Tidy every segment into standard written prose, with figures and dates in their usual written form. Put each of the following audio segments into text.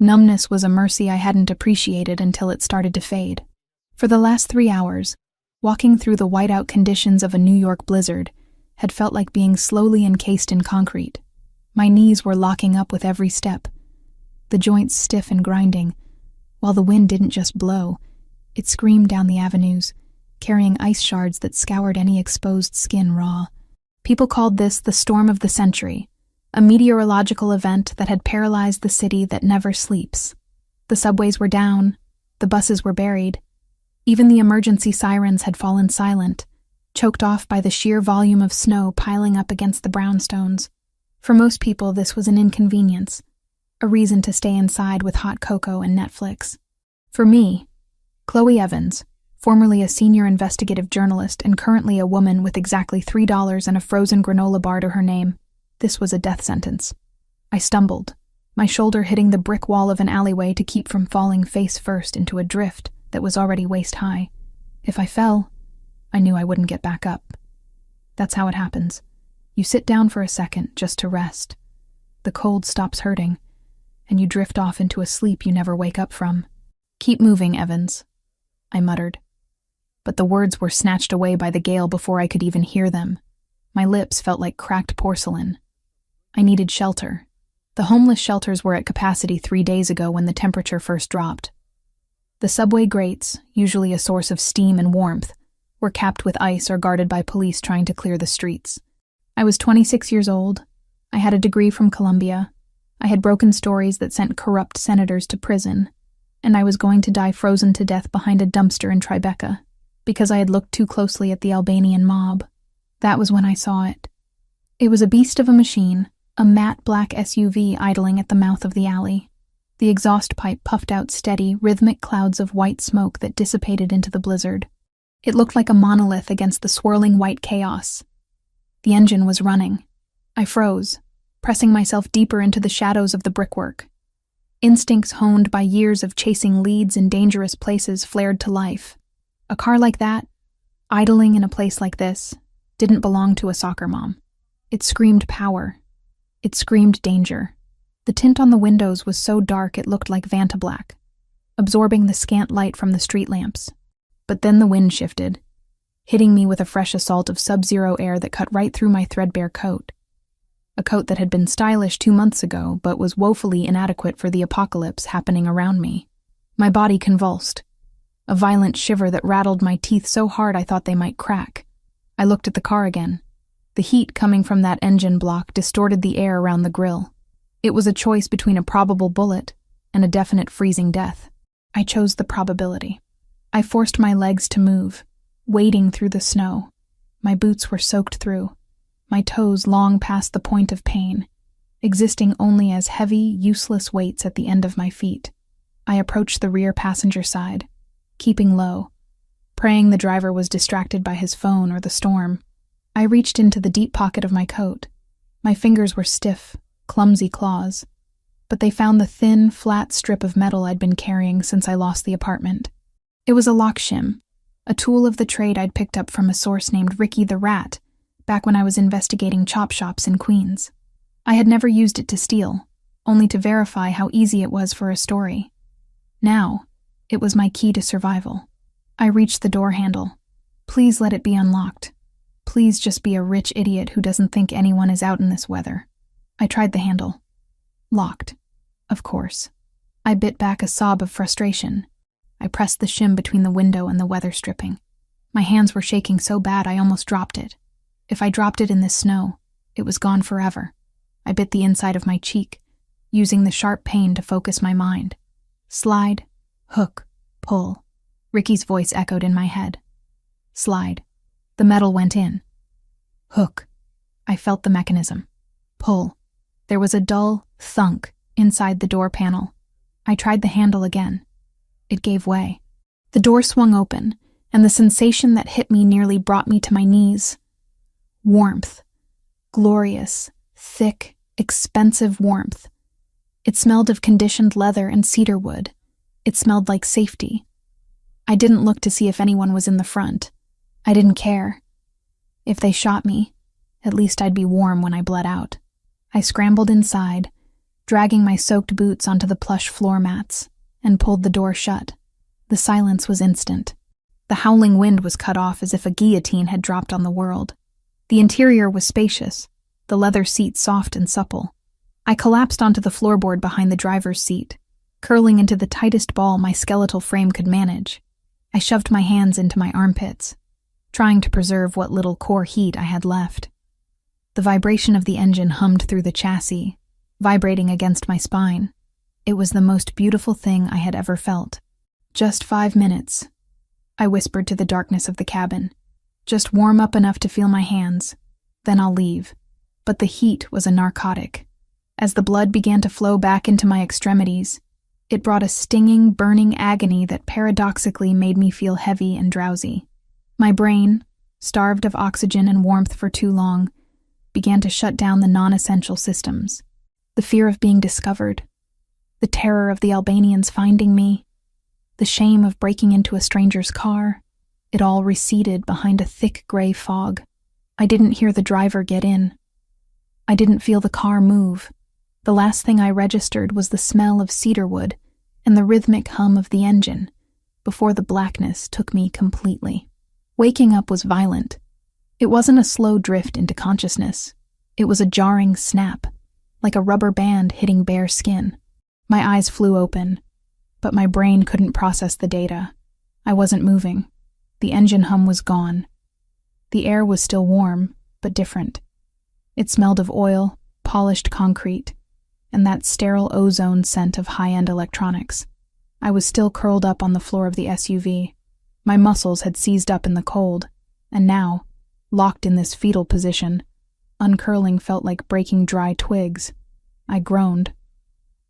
Numbness was a mercy I hadn't appreciated until it started to fade. For the last 3 hours, walking through the whiteout conditions of a New York blizzard had felt like being slowly encased in concrete. My knees were locking up with every step, the joints stiff and grinding, while the wind didn't just blow, it screamed down the avenues, carrying ice shards that scoured any exposed skin raw. People called this the storm of the century, a meteorological event that had paralyzed the city that never sleeps. The subways were down, the buses were buried, even the emergency sirens had fallen silent, choked off by the sheer volume of snow piling up against the brownstones. For most people, this was an inconvenience, a reason to stay inside with hot cocoa and Netflix. For me, Chloe Evans, formerly a senior investigative journalist and currently a woman with exactly $3 and a frozen granola bar to her name, this was a death sentence. I stumbled, my shoulder hitting the brick wall of an alleyway to keep from falling face first into a drift that was already waist high. If I fell, I knew I wouldn't get back up. That's how it happens. You sit down for a second just to rest. The cold stops hurting, and you drift off into a sleep you never wake up from. "Keep moving, Evans," I muttered. But the words were snatched away by the gale before I could even hear them. My lips felt like cracked porcelain. I needed shelter. The homeless shelters were at capacity 3 days ago when the temperature first dropped. The subway grates, usually a source of steam and warmth, were capped with ice or guarded by police trying to clear the streets. I was 26 years old. I had a degree from Columbia. I had broken stories that sent corrupt senators to prison, and I was going to die frozen to death behind a dumpster in Tribeca because I had looked too closely at the Albanian mob. That was when I saw it. It was a beast of a machine, a matte black SUV idling at the mouth of the alley. The exhaust pipe puffed out steady, rhythmic clouds of white smoke that dissipated into the blizzard. It looked like a monolith against the swirling white chaos. The engine was running. I froze, pressing myself deeper into the shadows of the brickwork. Instincts honed by years of chasing leads in dangerous places flared to life. A car like that, idling in a place like this, didn't belong to a soccer mom. It screamed power. It screamed danger. The tint on the windows was so dark it looked like Vantablack, absorbing the scant light from the street lamps. But then the wind shifted, hitting me with a fresh assault of sub-zero air that cut right through my threadbare coat. A coat that had been stylish 2 months ago, but was woefully inadequate for the apocalypse happening around me. My body convulsed, a violent shiver that rattled my teeth so hard I thought they might crack. I looked at the car again. The heat coming from that engine block distorted the air around the grille. It was a choice between a probable bullet and a definite freezing death. I chose the probability. I forced my legs to move, wading through the snow. My boots were soaked through, my toes long past the point of pain, existing only as heavy, useless weights at the end of my feet. I approached the rear passenger side, keeping low, praying the driver was distracted by his phone or the storm. I reached into the deep pocket of my coat. My fingers were stiff, clumsy claws, but they found the thin, flat strip of metal I'd been carrying since I lost the apartment. It was a lock shim, a tool of the trade I'd picked up from a source named Ricky the Rat, back when I was investigating chop shops in Queens. I had never used it to steal, only to verify how easy it was for a story. Now, it was my key to survival. I reached the door handle. Please let it be unlocked. Please just be a rich idiot who doesn't think anyone is out in this weather. I tried the handle. Locked. Of course. I bit back a sob of frustration. I pressed the shim between the window and the weather stripping. My hands were shaking so bad I almost dropped it. If I dropped it in this snow, it was gone forever. I bit the inside of my cheek, using the sharp pain to focus my mind. Slide, hook, pull. Ricky's voice echoed in my head. Slide. The metal went in. Hook. I felt the mechanism. Pull. There was a dull thunk inside the door panel. I tried the handle again. It gave way. The door swung open, and the sensation that hit me nearly brought me to my knees. Warmth. Glorious, thick, expensive warmth. It smelled of conditioned leather and cedar wood. It smelled like safety. I didn't look to see if anyone was in the front. I didn't care. If they shot me, at least I'd be warm when I bled out. I scrambled inside, dragging my soaked boots onto the plush floor mats, and pulled the door shut. The silence was instant. The howling wind was cut off as if a guillotine had dropped on the world. The interior was spacious, the leather seat soft and supple. I collapsed onto the floorboard behind the driver's seat, curling into the tightest ball my skeletal frame could manage. I shoved my hands into my armpits, trying to preserve what little core heat I had left. The vibration of the engine hummed through the chassis, vibrating against my spine. It was the most beautiful thing I had ever felt. "Just 5 minutes," I whispered to the darkness of the cabin. "Just warm up enough to feel my hands. Then I'll leave." But the heat was a narcotic. As the blood began to flow back into my extremities, it brought a stinging, burning agony that paradoxically made me feel heavy and drowsy. My brain, starved of oxygen and warmth for too long, began to shut down the non-essential systems. The fear of being discovered, the terror of the Albanians finding me, the shame of breaking into a stranger's car, it all receded behind a thick gray fog. I didn't hear the driver get in. I didn't feel the car move. The last thing I registered was the smell of cedarwood and the rhythmic hum of the engine, before the blackness took me completely. Waking up was violent. It wasn't a slow drift into consciousness. It was a jarring snap, like a rubber band hitting bare skin. My eyes flew open, but my brain couldn't process the data. I wasn't moving. The engine hum was gone. The air was still warm, but different. It smelled of oil, polished concrete, and that sterile ozone scent of high-end electronics. I was still curled up on the floor of the SUV. My muscles had seized up in the cold, and now, locked in this fetal position, uncurling felt like breaking dry twigs. I groaned,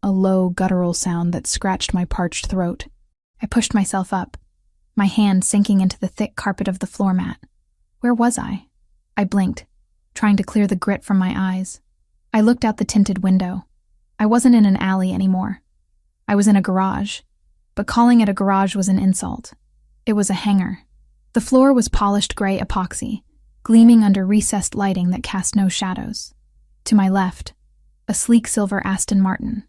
a low, guttural sound that scratched my parched throat. I pushed myself up, my hand sinking into the thick carpet of the floor mat. Where was I? I blinked, trying to clear the grit from my eyes. I looked out the tinted window. I wasn't in an alley anymore. I was in a garage, but calling it a garage was an insult. It was a hangar. The floor was polished gray epoxy, gleaming under recessed lighting that cast no shadows. To my left, a sleek silver Aston Martin.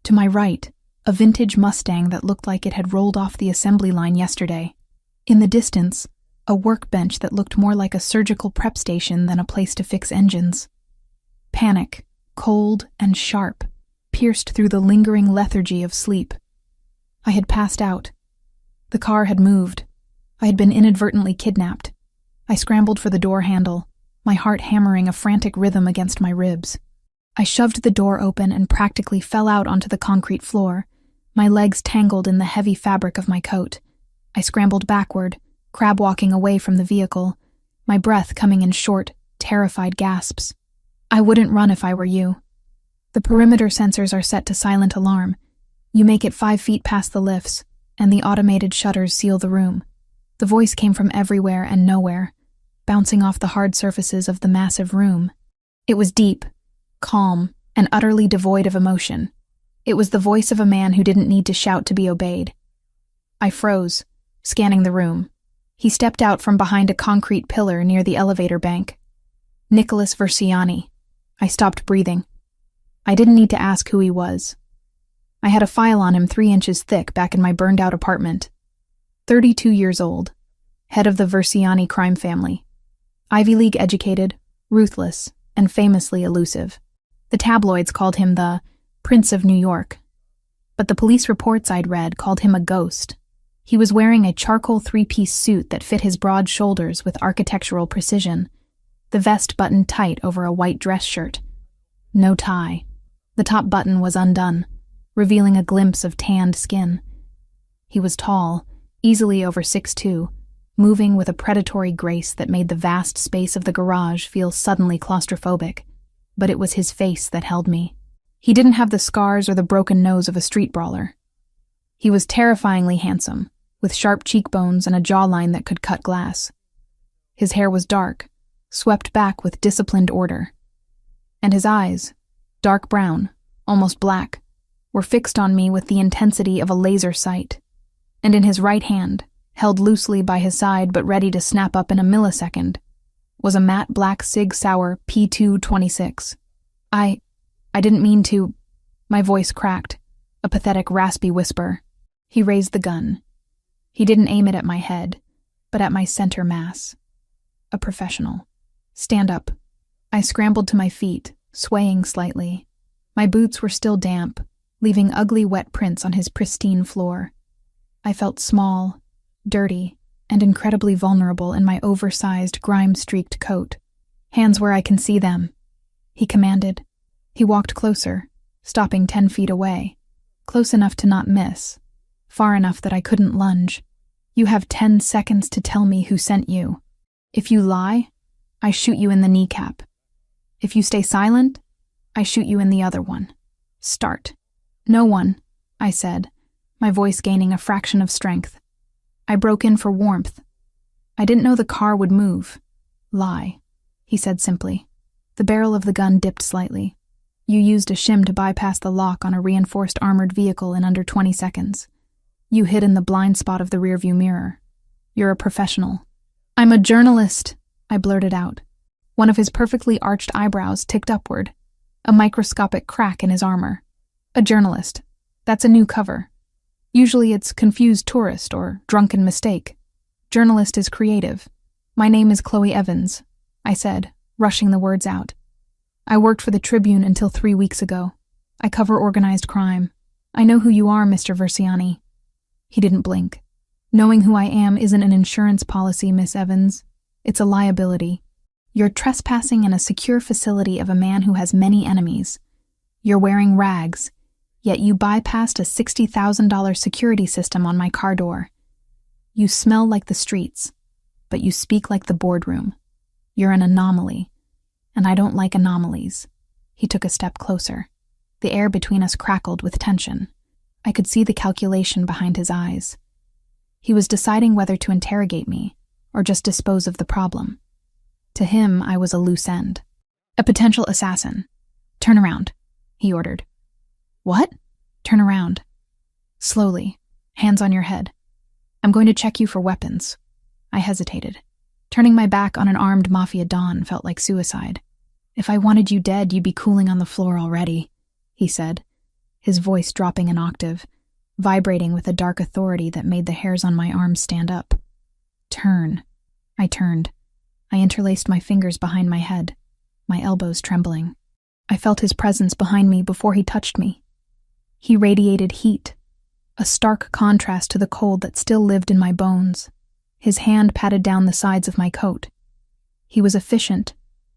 To my right, a vintage Mustang that looked like it had rolled off the assembly line yesterday. In the distance, a workbench that looked more like a surgical prep station than a place to fix engines. Panic, cold and sharp, pierced through the lingering lethargy of sleep. I had passed out. The car had moved. I had been inadvertently kidnapped. I scrambled for the door handle, my heart hammering a frantic rhythm against my ribs. I shoved the door open and practically fell out onto the concrete floor, my legs tangled in the heavy fabric of my coat. I scrambled backward, crab-walking away from the vehicle, my breath coming in short, terrified gasps. I wouldn't run if I were you. The perimeter sensors are set to silent alarm. You make it 5 feet past the lifts, and the automated shutters seal the room. The voice came from everywhere and nowhere, bouncing off the hard surfaces of the massive room. It was deep, calm, and utterly devoid of emotion. It was the voice of a man who didn't need to shout to be obeyed. I froze, scanning the room. He stepped out from behind a concrete pillar near the elevator bank. Nicholas Versiani. I stopped breathing. I didn't need to ask who he was. I had a file on him 3 inches thick back in my burned-out apartment. 32 years old, head of the Versiani crime family. Ivy League educated, ruthless, and famously elusive. The tabloids called him the Prince of New York. But the police reports I'd read called him a ghost. He was wearing a charcoal 3-piece suit that fit his broad shoulders with architectural precision, the vest buttoned tight over a white dress shirt. No tie. The top button was undone, revealing a glimpse of tanned skin. He was tall, easily over 6'2", moving with a predatory grace that made the vast space of the garage feel suddenly claustrophobic. But it was his face that held me. He didn't have the scars or the broken nose of a street brawler. He was terrifyingly handsome, with sharp cheekbones and a jawline that could cut glass. His hair was dark, swept back with disciplined order. And his eyes, dark brown, almost black, were fixed on me with the intensity of a laser sight. And in his right hand, held loosely by his side but ready to snap up in a millisecond, was a matte black Sig Sauer P226. I didn't mean to... My voice cracked, a pathetic, raspy whisper. He raised the gun. He didn't aim it at my head, but at my center mass. A professional. Stand up. I scrambled to my feet, swaying slightly. My boots were still damp, leaving ugly wet prints on his pristine floor. I felt small, dirty, and incredibly vulnerable in my oversized, grime-streaked coat. Hands where I can see them, he commanded. He walked closer, stopping 10 feet away, close enough to not miss, far enough that I couldn't lunge. You have 10 seconds to tell me who sent you. If you lie, I shoot you in the kneecap. If you stay silent, I shoot you in the other one. Start. No one, I said, my voice gaining a fraction of strength. I broke in for warmth. I didn't know the car would move. Lie, he said simply. The barrel of the gun dipped slightly. You used a shim to bypass the lock on a reinforced armored vehicle in under 20 seconds. You hid in the blind spot of the rearview mirror. You're a professional. I'm a journalist, I blurted out. One of his perfectly arched eyebrows ticked upward, a microscopic crack in his armor. A journalist. That's a new cover. Usually it's confused tourist or drunken mistake. Journalist is creative. My name is Chloe Evans, I said, rushing the words out. I worked for the Tribune until 3 weeks ago. I cover organized crime. I know who you are, Mr. Versiani. He didn't blink. Knowing who I am isn't an insurance policy, Miss Evans. It's a liability. You're trespassing in a secure facility of a man who has many enemies. You're wearing rags, yet you bypassed a $60,000 security system on my car door. You smell like the streets, but you speak like the boardroom. You're an anomaly, and I don't like anomalies. He took a step closer. The air between us crackled with tension. I could see the calculation behind his eyes. He was deciding whether to interrogate me or just dispose of the problem. To him, I was a loose end. A potential assassin. Turn around, he ordered. What? Turn around. Slowly, hands on your head. I'm going to check you for weapons. I hesitated. Turning my back on an armed Mafia Don felt like suicide. If I wanted you dead, you'd be cooling on the floor already, he said, his voice dropping an octave, vibrating with a dark authority that made the hairs on my arms stand up. Turn. I turned. I interlaced my fingers behind my head, my elbows trembling. I felt his presence behind me before he touched me. He radiated heat, a stark contrast to the cold that still lived in my bones. His hand patted down the sides of my coat. He was efficient,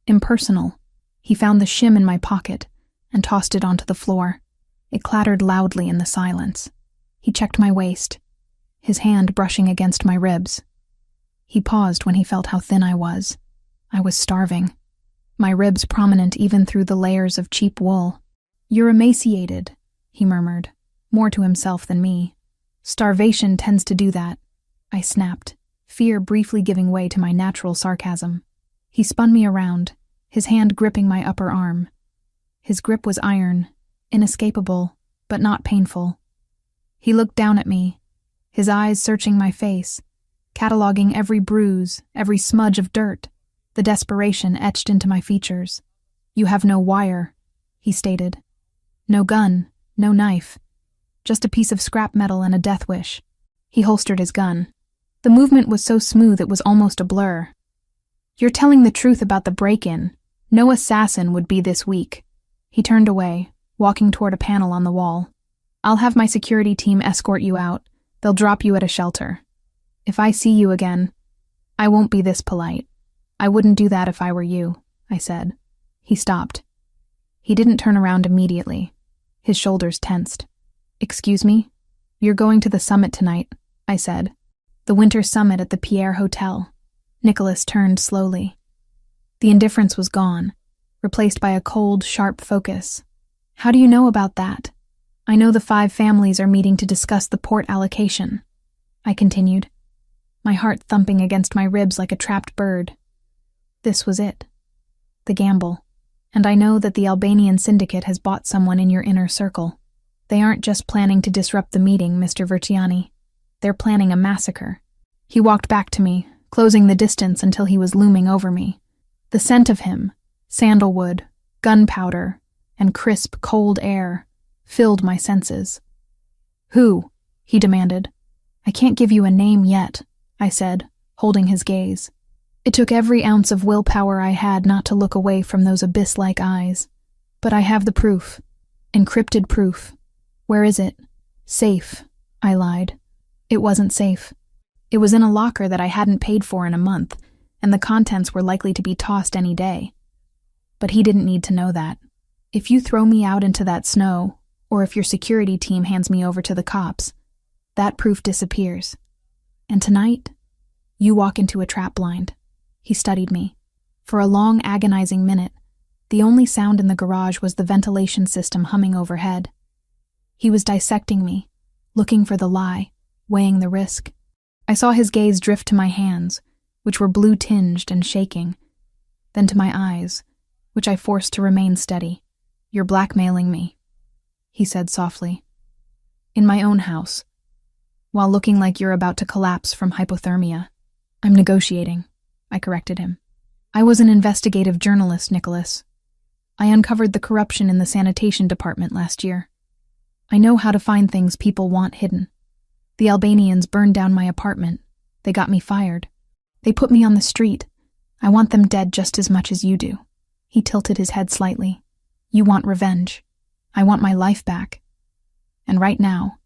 impersonal. He found the shim in my pocket and tossed it onto the floor. It clattered loudly in the silence. He checked my waist, his hand brushing against my ribs. He paused when he felt how thin I was. I was starving, my ribs prominent even through the layers of cheap wool. You're emaciated, he murmured, more to himself than me. Starvation tends to do that, I snapped, fear briefly giving way to my natural sarcasm. He spun me around, his hand gripping my upper arm. His grip was iron, inescapable, but not painful. He looked down at me, his eyes searching my face, cataloging every bruise, every smudge of dirt, the desperation etched into my features. You have no wire, he stated. No gun, no knife, just a piece of scrap metal and a death wish. He holstered his gun. The movement was so smooth it was almost a blur. You're telling the truth about the break-in. No assassin would be this weak. He turned away, walking toward a panel on the wall. I'll have my security team escort you out. They'll drop you at a shelter. If I see you again, I won't be this polite. I wouldn't do that if I were you, I said. He stopped. He didn't turn around immediately. His shoulders tensed. Excuse me? You're going to the summit tonight, I said. The winter summit at the Pierre Hotel. Nicholas turned slowly. The indifference was gone, replaced by a cold, sharp focus. How do you know about that? I know the 5 families are meeting to discuss the port allocation, I continued, my heart thumping against my ribs like a trapped bird. This was it. The gamble. And I know that the Albanian syndicate has bought someone in your inner circle. They aren't just planning to disrupt the meeting, Mr. Verciani. They're planning a massacre. He walked back to me, closing the distance until he was looming over me. The scent of him, sandalwood, gunpowder, and crisp, cold air, filled my senses. "Who?" he demanded. "I can't give you a name yet," I said, holding his gaze. It took every ounce of willpower I had not to look away from those abyss-like eyes. "But I have the proof. Encrypted proof. Where is it?" "Safe," I lied. It wasn't safe. It was in a locker that I hadn't paid for in a month, and the contents were likely to be tossed any day. But he didn't need to know that. "If you throw me out into that snow, or if your security team hands me over to the cops, that proof disappears. And tonight, you walk into a trap blind." He studied me. For a long, agonizing minute, the only sound in the garage was the ventilation system humming overhead. He was dissecting me, looking for the lie, weighing the risk. I saw his gaze drift to my hands, which were blue-tinged and shaking, then to my eyes, which I forced to remain steady. "You're blackmailing me," he said softly. "In my own house, while looking like you're about to collapse from hypothermia." "I'm negotiating," I corrected him. "I was an investigative journalist, Nicholas. I uncovered the corruption in the sanitation department last year. I know how to find things people want hidden. The Albanians burned down my apartment. They got me fired. They put me on the street. I want them dead just as much as you do." He tilted his head slightly. "You want revenge. I want my life back. And right now,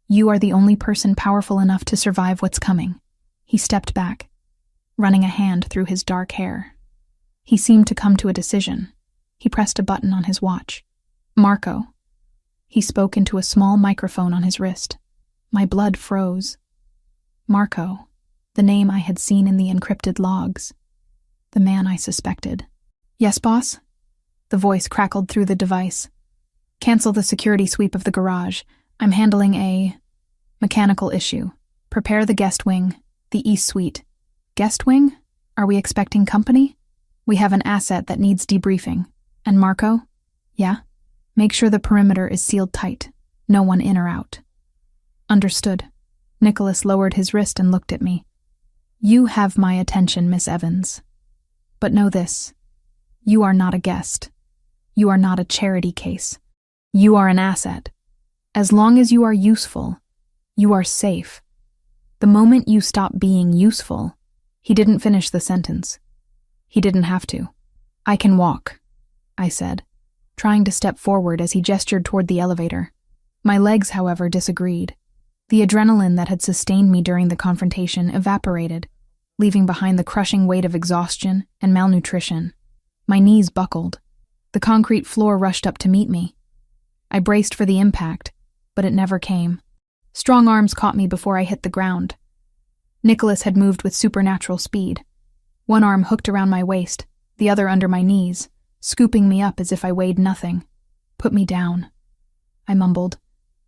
you are the only person powerful enough to survive what's coming." He stepped back, running a hand through his dark hair. He seemed to come to a decision. He pressed a button on his watch. "Marco." He spoke into a small microphone on his wrist. My blood froze. Marco, the name I had seen in the encrypted logs. The man I suspected. "Yes, boss?" The voice crackled through the device. "Cancel the security sweep of the garage. I'm handling a mechanical issue. Prepare the guest wing, the East Suite." "Guest wing? Are we expecting company?" "We have an asset that needs debriefing." "And Marco?" "Yeah? Make sure the perimeter is sealed tight. No one in or out." "Understood." Nicholas lowered his wrist and looked at me. "You have my attention, Miss Evans. But know this. You are not a guest. You are not a charity case. You are an asset. As long as you are useful, you are safe. The moment you stop being useful..." He didn't finish the sentence. He didn't have to. "I can walk," I said, trying to step forward as he gestured toward the elevator. My legs, however, disagreed. The adrenaline that had sustained me during the confrontation evaporated, leaving behind the crushing weight of exhaustion and malnutrition. My knees buckled. The concrete floor rushed up to meet me. I braced for the impact, but it never came. Strong arms caught me before I hit the ground. Nicholas had moved with supernatural speed. One arm hooked around my waist, the other under my knees, scooping me up as if I weighed nothing. "Put me down," I mumbled,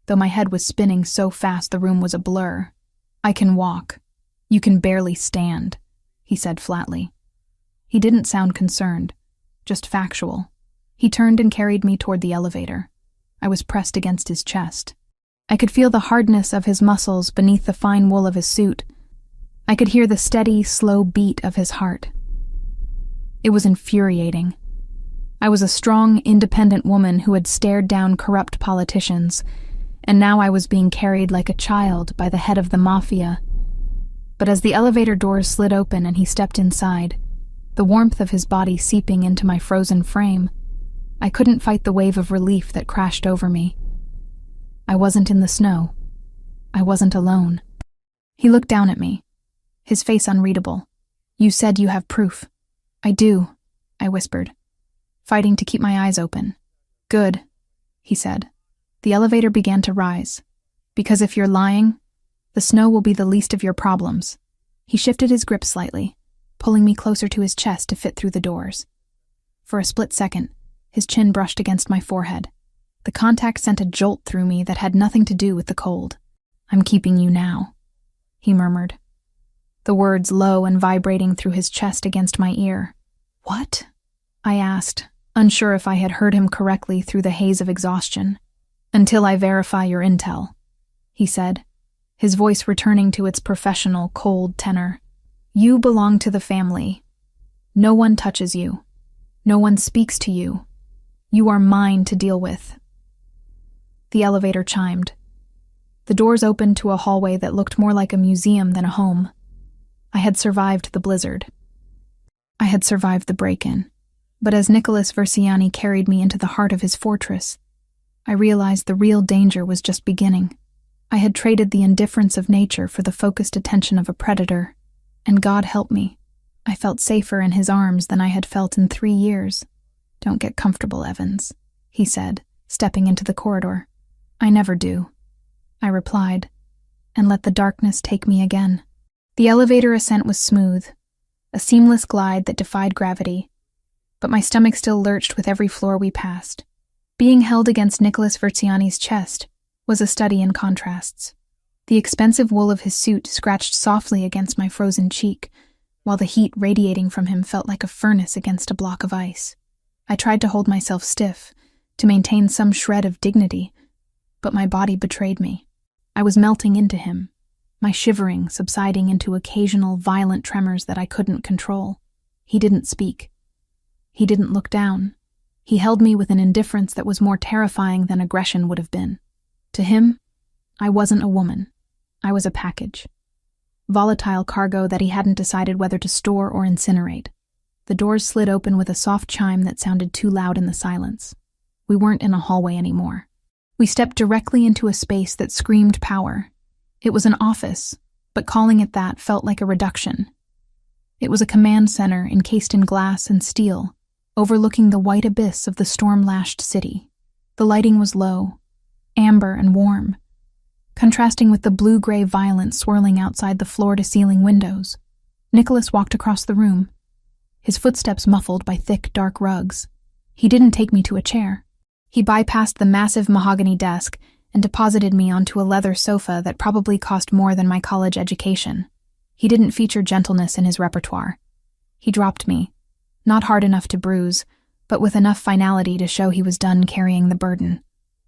though my head was spinning so fast the room was a blur. "I can walk. You can barely stand," he said flatly. He didn't sound concerned, just factual. He turned and carried me toward the elevator. I was pressed against his chest. I could feel the hardness of his muscles beneath the fine wool of his suit. I could hear the steady, slow beat of his heart. It was infuriating. I was a strong, independent woman who had stared down corrupt politicians, and now I was being carried like a child by the head of the Mafia. But as the elevator doors slid open and he stepped inside, the warmth of his body seeping into my frozen frame, I couldn't fight the wave of relief that crashed over me. I wasn't in the snow. I wasn't alone. He looked down at me, his face unreadable. "You said you have proof." "I do," I whispered, fighting to keep my eyes open. "Good," he said. The elevator began to rise. "Because if you're lying, the snow will be the least of your problems." He shifted his grip slightly, pulling me closer to his chest to fit through the doors. For a split second, his chin brushed against my forehead. The contact sent a jolt through me that had nothing to do with the cold. "I'm keeping you now," he murmured, the words low and vibrating through his chest against my ear. "What?" I asked, unsure if I had heard him correctly through the haze of exhaustion. "Until I verify your intel," he said, his voice returning to its professional, cold tenor. "You belong to the family. No one touches you. No one speaks to you. You are mine to deal with." The elevator chimed. The doors opened to a hallway that looked more like a museum than a home. I had survived the blizzard. I had survived the break-in. But as Nicholas Versiani carried me into the heart of his fortress, I realized the real danger was just beginning. I had traded the indifference of nature for the focused attention of a predator, and God help me, I felt safer in his arms than I had felt in 3 years. "Don't get comfortable, Evans," he said, stepping into the corridor. "I never do," I replied, and let the darkness take me again. The elevator ascent was smooth, a seamless glide that defied gravity, but my stomach still lurched with every floor we passed. Being held against Nicholas Versiani's chest was a study in contrasts. The expensive wool of his suit scratched softly against my frozen cheek, while the heat radiating from him felt like a furnace against a block of ice. I tried to hold myself stiff, to maintain some shred of dignity, but my body betrayed me. I was melting into him, my shivering subsiding into occasional violent tremors that I couldn't control. He didn't speak. He didn't look down. He held me with an indifference that was more terrifying than aggression would have been. To him, I wasn't a woman. I was a package. Volatile cargo that he hadn't decided whether to store or incinerate. The doors slid open with a soft chime that sounded too loud in the silence. We weren't in a hallway anymore. We stepped directly into a space that screamed power. It was an office, but calling it that felt like a reduction. It was a command center encased in glass and steel, overlooking the white abyss of the storm-lashed city. The lighting was low, amber and warm, contrasting with the blue-gray violence swirling outside the floor-to-ceiling windows. Nicholas walked across the room, his footsteps muffled by thick, dark rugs. He didn't take me to a chair. He bypassed the massive mahogany desk and deposited me onto a leather sofa that probably cost more than my college education. He didn't feature gentleness in his repertoire. He dropped me, not hard enough to bruise, but with enough finality to show he was done carrying the burden.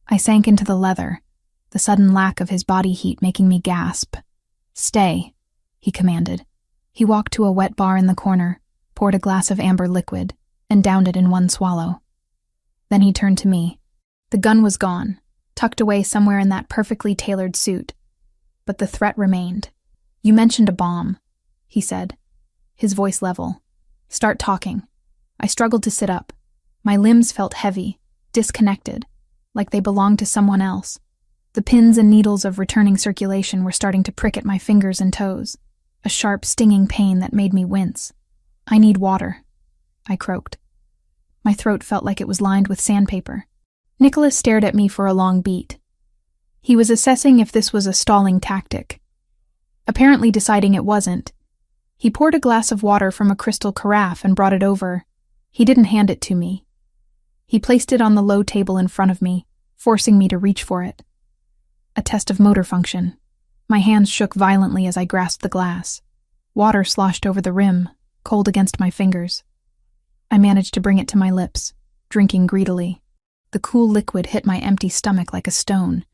I sank into the leather, the sudden lack of his body heat making me gasp. "Stay," he commanded. He walked to a wet bar in the corner, poured a glass of amber liquid, and downed it in one swallow. Then he turned to me. The gun was gone, tucked away somewhere in that perfectly tailored suit. But the threat remained. "You mentioned a bomb," he said, his voice level. "Start talking." I struggled to sit up. My limbs felt heavy, disconnected, like they belonged to someone else. The pins and needles of returning circulation were starting to prick at my fingers and toes, a sharp, stinging pain that made me wince. "I need water," I croaked. My throat felt like it was lined with sandpaper. Nicholas stared at me for a long beat. He was assessing if this was a stalling tactic. Apparently deciding it wasn't, he poured a glass of water from a crystal carafe and brought it over. He didn't hand it to me. He placed it on the low table in front of me, forcing me to reach for it. A test of motor function. My hands shook violently as I grasped the glass. Water sloshed over the rim, cold against my fingers. I managed to bring it to my lips, drinking greedily. The cool liquid hit my empty stomach like a stone,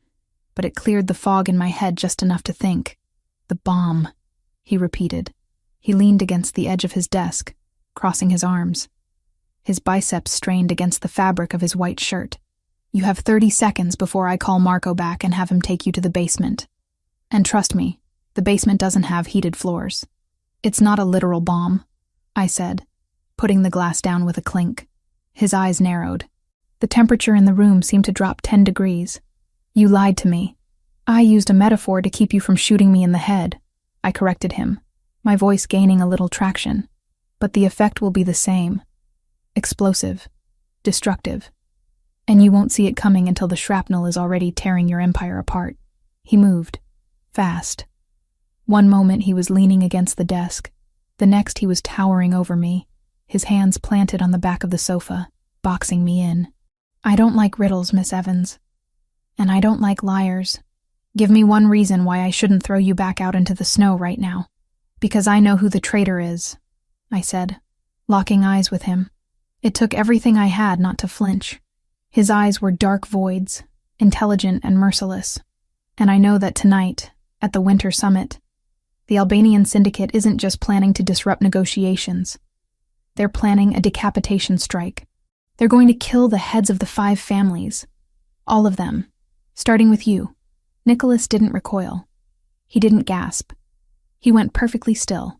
but it cleared the fog in my head just enough to think. "The bomb," he repeated. He leaned against the edge of his desk, crossing his arms. His biceps strained against the fabric of his white shirt. "You have 30 seconds before I call Marco back and have him take you to the basement. And trust me, the basement doesn't have heated floors." "It's not a literal bomb," I said, putting the glass down with a clink. His eyes narrowed. The temperature in the room seemed to drop 10 degrees. "You lied to me. I used a metaphor to keep you from shooting me in the head," I corrected him, my voice gaining a little traction. "But the effect will be the same. Explosive. Destructive. And you won't see it coming until the shrapnel is already tearing your empire apart." He moved. Fast. One moment he was leaning against the desk. The next he was towering over me, his hands planted on the back of the sofa, boxing me in. "I don't like riddles, Miss Evans. And I don't like liars. Give me one reason why I shouldn't throw you back out into the snow right now." "Because I know who the traitor is," I said, locking eyes with him. It took everything I had not to flinch. His eyes were dark voids, intelligent and merciless. And I know that tonight, at the Winter Summit, the Albanian syndicate isn't just planning to disrupt negotiations. They're planning a decapitation strike. They're going to kill the heads of the 5 families. All of them. Starting with you." Nicholas didn't recoil. He didn't gasp. He went perfectly still.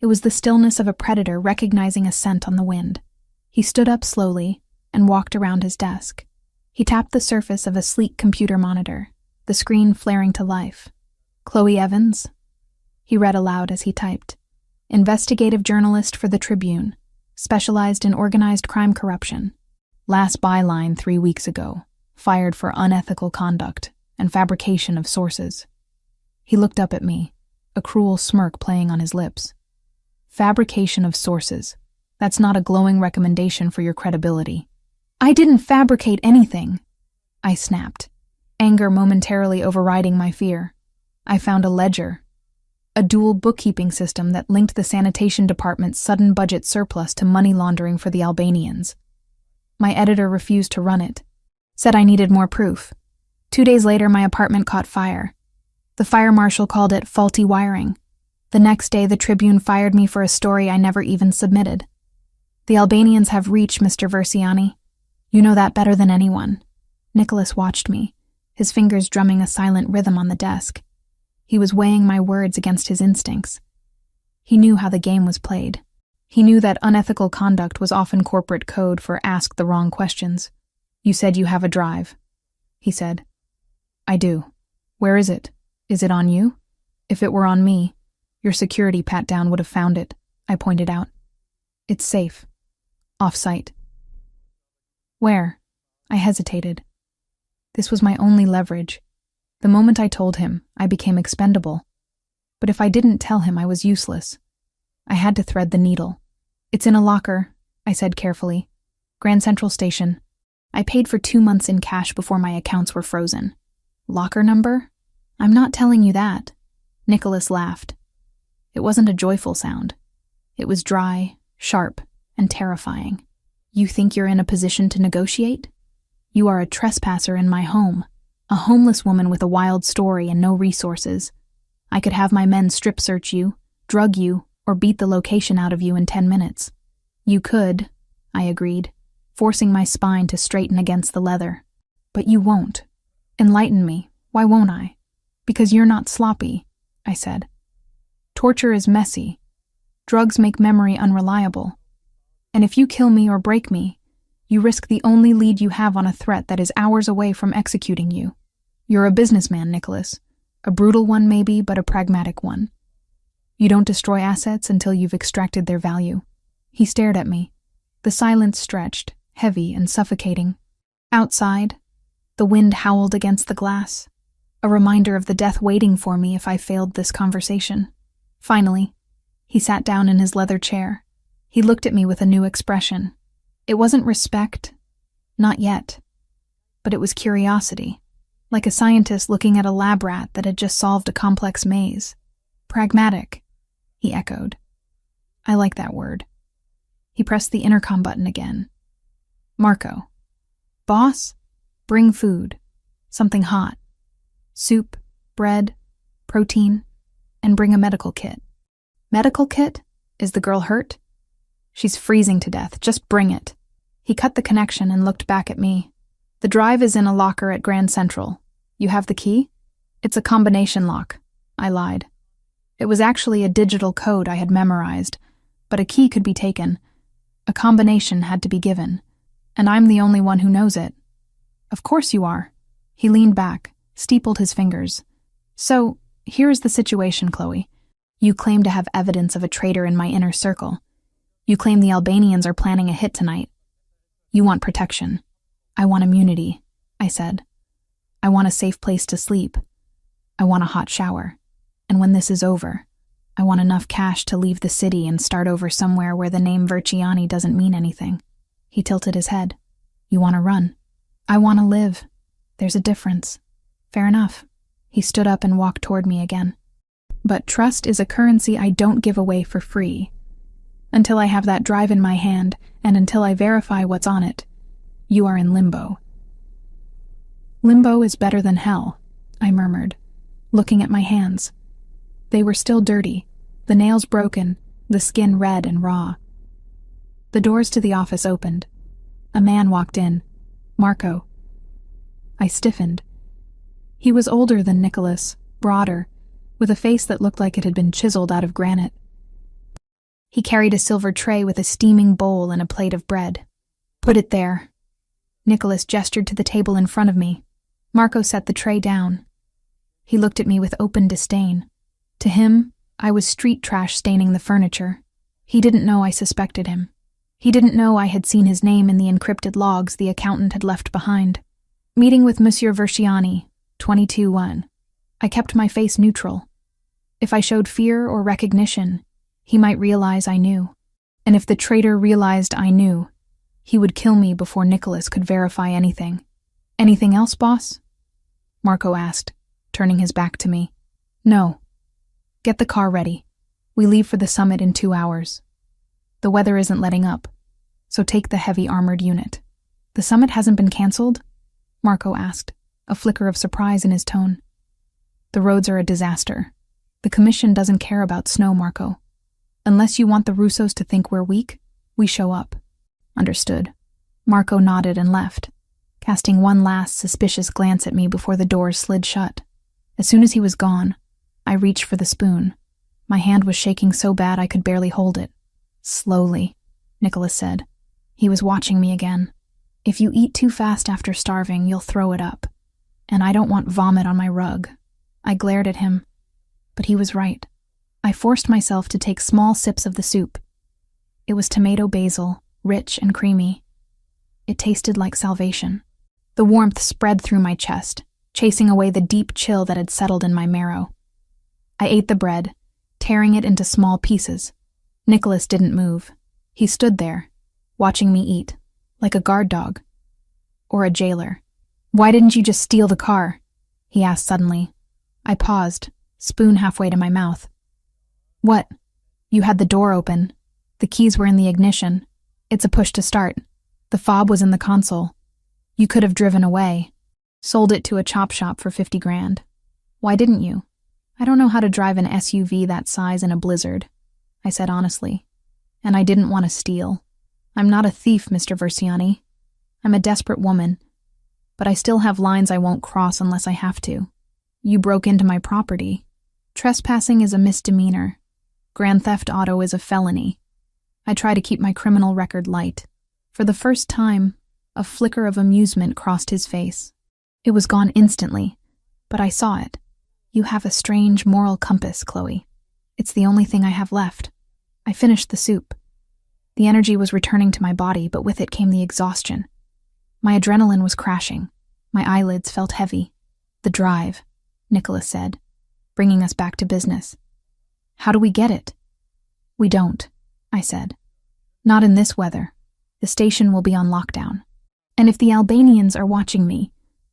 It was the stillness of a predator recognizing a scent on the wind. He stood up slowly and walked around his desk. He tapped the surface of a sleek computer monitor, the screen flaring to life. "Chloe Evans?" He read aloud as he typed. "Investigative journalist for the Tribune, specialized in organized crime corruption. Last byline 3 weeks ago, fired for unethical conduct and fabrication of sources." He looked up at me, a cruel smirk playing on his lips. "Fabrication of sources. That's not a glowing recommendation for your credibility." "I didn't fabricate anything," I snapped, anger momentarily overriding my fear. "I found a ledger, a dual bookkeeping system that linked the sanitation department's sudden budget surplus to money laundering for the Albanians. My editor refused to run it, said I needed more proof. 2 days later, my apartment caught fire. The fire marshal called it faulty wiring. The next day, the Tribune fired me for a story I never even submitted. The Albanians have reach, Mr. Versiani. You know that better than anyone." Nicholas watched me, his fingers drumming a silent rhythm on the desk. He was weighing my words against his instincts. He knew how the game was played. He knew that unethical conduct was often corporate code for ask the wrong questions. "You said you have a drive," he said. "I do. Where is it? Is it on you?" "If it were on me, your security pat-down would have found it," I pointed out. "It's safe. Off-site." "Where?" I hesitated. This was my only leverage. The moment I told him, I became expendable. But if I didn't tell him, I was useless. I had to thread the needle. "It's in a locker," I said carefully. "Grand Central Station. I paid for 2 months in cash before my accounts were frozen." "Locker number?" "I'm not telling you that." Nicholas laughed. It wasn't a joyful sound. It was dry, sharp, and terrifying. "You think you're in a position to negotiate? You are a trespasser in my home, a homeless woman with a wild story and no resources. I could have my men strip search you, drug you, or beat the location out of you in 10 minutes. "You could," I agreed, forcing my spine to straighten against the leather. "But you won't. Enlighten me. Why won't I?" "Because you're not sloppy," I said. "Torture is messy. Drugs make memory unreliable. And if you kill me or break me, you risk the only lead you have on a threat that is hours away from executing you. You're a businessman, Nicholas. A brutal one maybe, but a pragmatic one. You don't destroy assets until you've extracted their value." He stared at me. The silence stretched, heavy and suffocating. Outside, the wind howled against the glass, a reminder of the death waiting for me if I failed this conversation. Finally, he sat down in his leather chair. He looked at me with a new expression. It wasn't respect, not yet, but it was curiosity, like a scientist looking at a lab rat that had just solved a complex maze. "Pragmatic," he echoed. I like that word. He pressed the intercom button again. "Marco. Boss, bring food. Something hot. Soup, bread, protein, and bring a medical kit." "Medical kit? Is the girl hurt?" "She's freezing to death. Just bring it." He cut the connection and looked back at me. "The drive is in a locker at Grand Central. You have the key?" "It's a combination lock," I lied. It was actually a digital code I had memorized, but a key could be taken. A combination had to be given, and I'm the only one who knows it. "Of course you are." He leaned back, steepled his fingers. "So, here is the situation, Chloe. You claim to have evidence of a traitor in my inner circle. You claim the Albanians are planning a hit tonight. You want protection. I want immunity," I said. "I want a safe place to sleep. I want a hot shower. And when this is over, I want enough cash to leave the city and start over somewhere where the name Verciani doesn't mean anything." He tilted his head. "You want to run. I want to live. There's a difference." "Fair enough." He stood up and walked toward me again. "But trust is a currency I don't give away for free. Until I have that drive in my hand, and until I verify what's on it, you are in limbo." "Limbo is better than hell," I murmured, looking at my hands. They were still dirty, the nails broken, the skin red and raw. The doors to the office opened. A man walked in. "Marco." I stiffened, He was older than Nicholas, broader, with a face that looked like it had been chiseled out of granite. He carried a silver tray with a steaming bowl and a plate of bread. "Put it there." Nicholas gestured to the table in front of me. Marco set the tray down. He looked at me with open disdain. To him, I was street trash staining the furniture. He didn't know I suspected him. He didn't know I had seen his name in the encrypted logs the accountant had left behind. Meeting with Monsieur Versiani, 22-1. I kept my face neutral. If I showed fear or recognition, he might realize I knew. And if the traitor realized I knew, he would kill me before Nicholas could verify anything. "Anything else, boss?" Marco asked, turning his back to me. "No. Get the car ready. We leave for the summit in 2 hours. The weather isn't letting up, so take the heavy armored unit." "The summit hasn't been canceled?" Marco asked, a flicker of surprise in his tone. "The roads are a disaster. The commission doesn't care about snow, Marco. Unless you want the Russos to think we're weak, we show up." "Understood." Marco nodded and left, casting one last suspicious glance at me before the doors slid shut. As soon as he was gone, I reached for the spoon. My hand was shaking so bad I could barely hold it. "Slowly," Nicholas said. He was watching me again. "If you eat too fast after starving, you'll throw it up. And I don't want vomit on my rug." I glared at him, but he was right. I forced myself to take small sips of the soup. It was tomato basil, rich and creamy. It tasted like salvation. The warmth spread through my chest, chasing away the deep chill that had settled in my marrow. I ate the bread, tearing it into small pieces. Nicholas didn't move. He stood there, watching me eat, like a guard dog. Or a jailer. "Why didn't you just steal the car?" he asked suddenly. I paused, spoon halfway to my mouth. "What? You had the door open. The keys were in the ignition. It's a push to start. The fob was in the console. You could have driven away. Sold it to a chop shop for 50 grand. Why didn't you?" "I don't know how to drive an SUV that size in a blizzard," I said honestly. "And I didn't want to steal. I'm not a thief, Mr. Versiani. I'm a desperate woman. But I still have lines I won't cross unless I have to. You broke into my property. Trespassing is a misdemeanor. Grand theft auto is a felony. I try to keep my criminal record light." For the first time, a flicker of amusement crossed his face. It was gone instantly, but I saw it. "You have a strange moral compass, Chloe. It's the only thing I have left." I finished the soup. The energy was returning to my body, but with it came the exhaustion. My adrenaline was crashing. My eyelids felt heavy. "The drive," Nicholas said, bringing us back to business. "How do we get it?" "We don't," I said. "Not in this weather. The station will be on lockdown. And if the Albanians are watching me,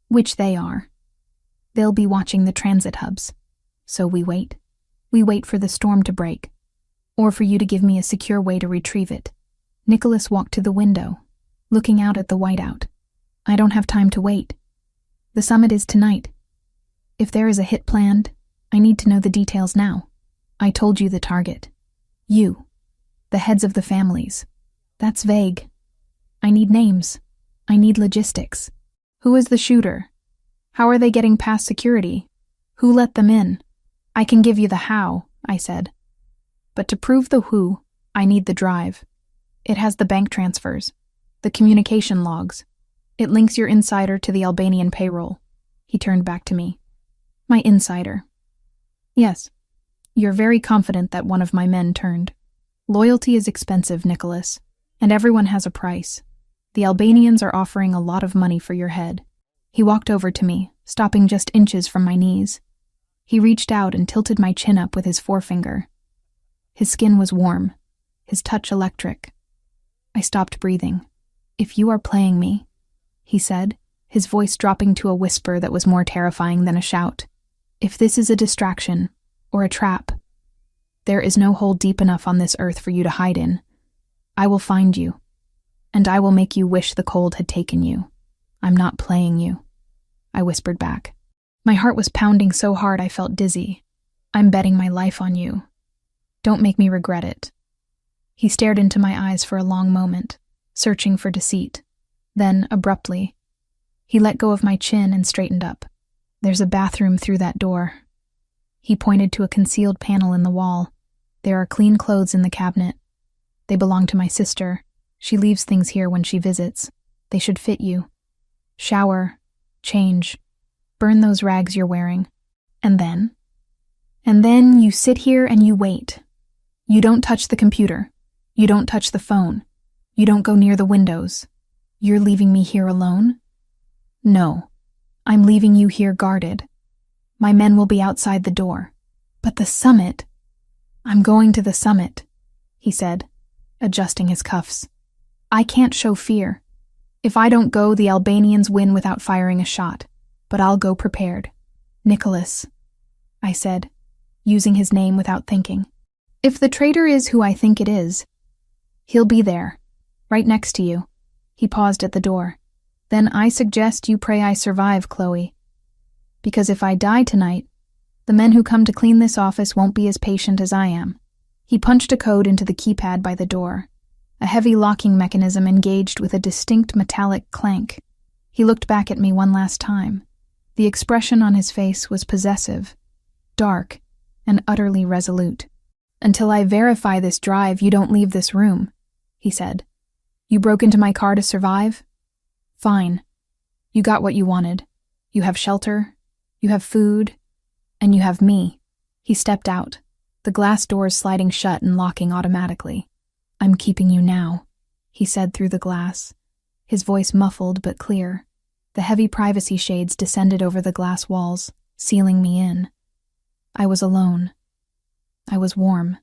which they are, they'll be watching the transit hubs. So we wait. We wait for the storm to break, or for you to give me a secure way to retrieve it." Nicholas walked to the window, looking out at the whiteout. "I don't have time to wait. The summit is tonight. If there is a hit planned, I need to know the details now. I told you the target. You. The heads of the families. That's vague. I need names. I need logistics. Who is the shooter? How are they getting past security? Who let them in? I can give you the how," I said. "But to prove the who, I need the drive. It has the bank transfers, the communication logs. It links your insider to the Albanian payroll." He turned back to me. "My insider. Yes, you're very confident that one of my men turned. Loyalty is expensive, Nicholas, and everyone has a price. The Albanians are offering a lot of money for your head." He walked over to me, stopping just inches from my knees. He reached out and tilted my chin up with his forefinger. His skin was warm, his touch electric. I stopped breathing. "If you are playing me," he said, his voice dropping to a whisper that was more terrifying than a shout. "If this is a distraction, or a trap, there is no hole deep enough on this earth for you to hide in. I will find you, and I will make you wish the cold had taken you. I'm not playing you," I whispered back. My heart was pounding so hard I felt dizzy. "I'm betting my life on you. Don't make me regret it." He stared into my eyes for a long moment, searching for deceit. Then, abruptly, he let go of my chin and straightened up. There's a bathroom through that door. He pointed to a concealed panel in the wall. There are clean clothes in the cabinet. They belong to my sister. She leaves things here when she visits. They should fit you. Shower, change, burn those rags you're wearing. And then? And then you sit here and you wait. You don't touch the computer. You don't touch the phone. You don't go near the windows. You're leaving me here alone? No. I'm leaving you here guarded. My men will be outside the door. But the summit? I'm going to the summit, he said, adjusting his cuffs. I can't show fear. If I don't go, the Albanians win without firing a shot. But I'll go prepared. Nicholas, I said, using his name without thinking. If the traitor is who I think it is, he'll be there, right next to you. He paused at the door. Then I suggest you pray I survive, Chloe. Because if I die tonight, the men who come to clean this office won't be as patient as I am. He punched a code into the keypad by the door. A heavy locking mechanism engaged with a distinct metallic clank. He looked back at me one last time. The expression on his face was possessive, dark, and utterly resolute. Until I verify this drive, you don't leave this room, he said. You broke into my car to survive? Fine. You got what you wanted. You have shelter, you have food, and you have me. He stepped out, the glass doors sliding shut and locking automatically. I'm keeping you now, he said through the glass, his voice muffled but clear. The heavy privacy shades descended over the glass walls, sealing me in. I was alone. I was warm.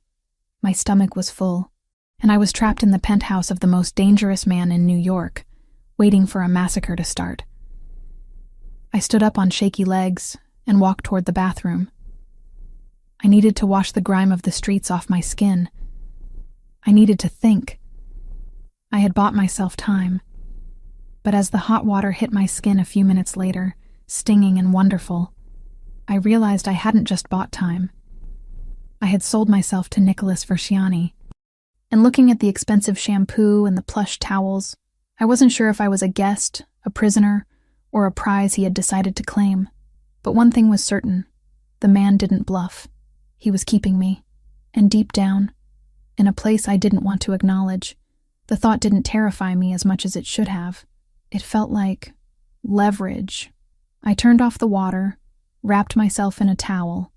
My stomach was full, and I was trapped in the penthouse of the most dangerous man in New York, waiting for a massacre to start. I stood up on shaky legs and walked toward the bathroom. I needed to wash the grime of the streets off my skin. I needed to think. I had bought myself time. But as the hot water hit my skin a few minutes later, stinging and wonderful, I realized I hadn't just bought time. I had sold myself to Nicholas Versiani. And looking at the expensive shampoo and the plush towels, I wasn't sure if I was a guest, a prisoner, or a prize he had decided to claim. But one thing was certain. The man didn't bluff. He was keeping me. And deep down, in a place I didn't want to acknowledge, the thought didn't terrify me as much as it should have. It felt like leverage. I turned off the water, wrapped myself in a towel,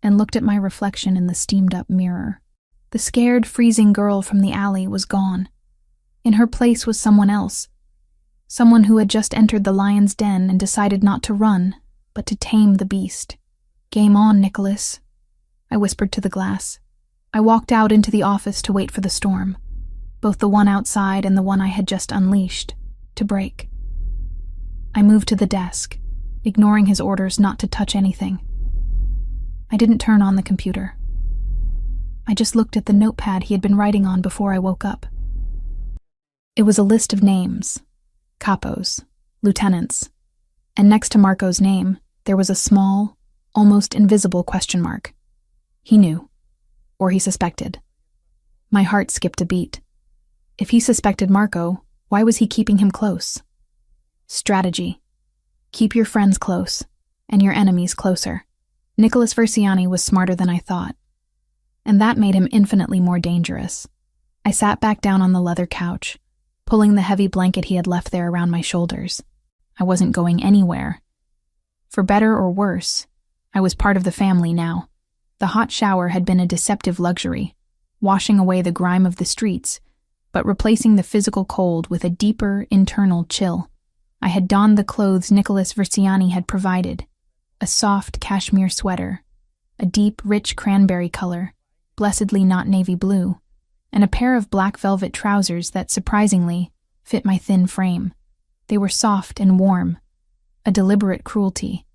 and looked at my reflection in the steamed-up mirror. The scared, freezing girl from the alley was gone. In her place was someone else. Someone who had just entered the lion's den and decided not to run, but to tame the beast. Game on, Nicholas, I whispered to the glass. I walked out into the office to wait for the storm, both the one outside and the one I had just unleashed, to break. I moved to the desk, ignoring his orders not to touch anything. I didn't turn on the computer. I just looked at the notepad he had been writing on before I woke up. It was a list of names, capos, lieutenants, and next to Marco's name, there was a small, almost invisible question mark. He knew, or he suspected. My heart skipped a beat. If he suspected Marco, why was he keeping him close? Strategy. Keep your friends close, and your enemies closer. Nicholas Versiani was smarter than I thought, and that made him infinitely more dangerous. I sat back down on the leather couch, pulling the heavy blanket he had left there around my shoulders. I wasn't going anywhere. For better or worse, I was part of the family now. The hot shower had been a deceptive luxury, washing away the grime of the streets, but replacing the physical cold with a deeper, internal chill. I had donned the clothes Nicholas Versiani had provided, a soft cashmere sweater, a deep, rich cranberry color, blessedly not navy blue, and a pair of black velvet trousers that, surprisingly, fit my thin frame. They were soft and warm, a deliberate cruelty.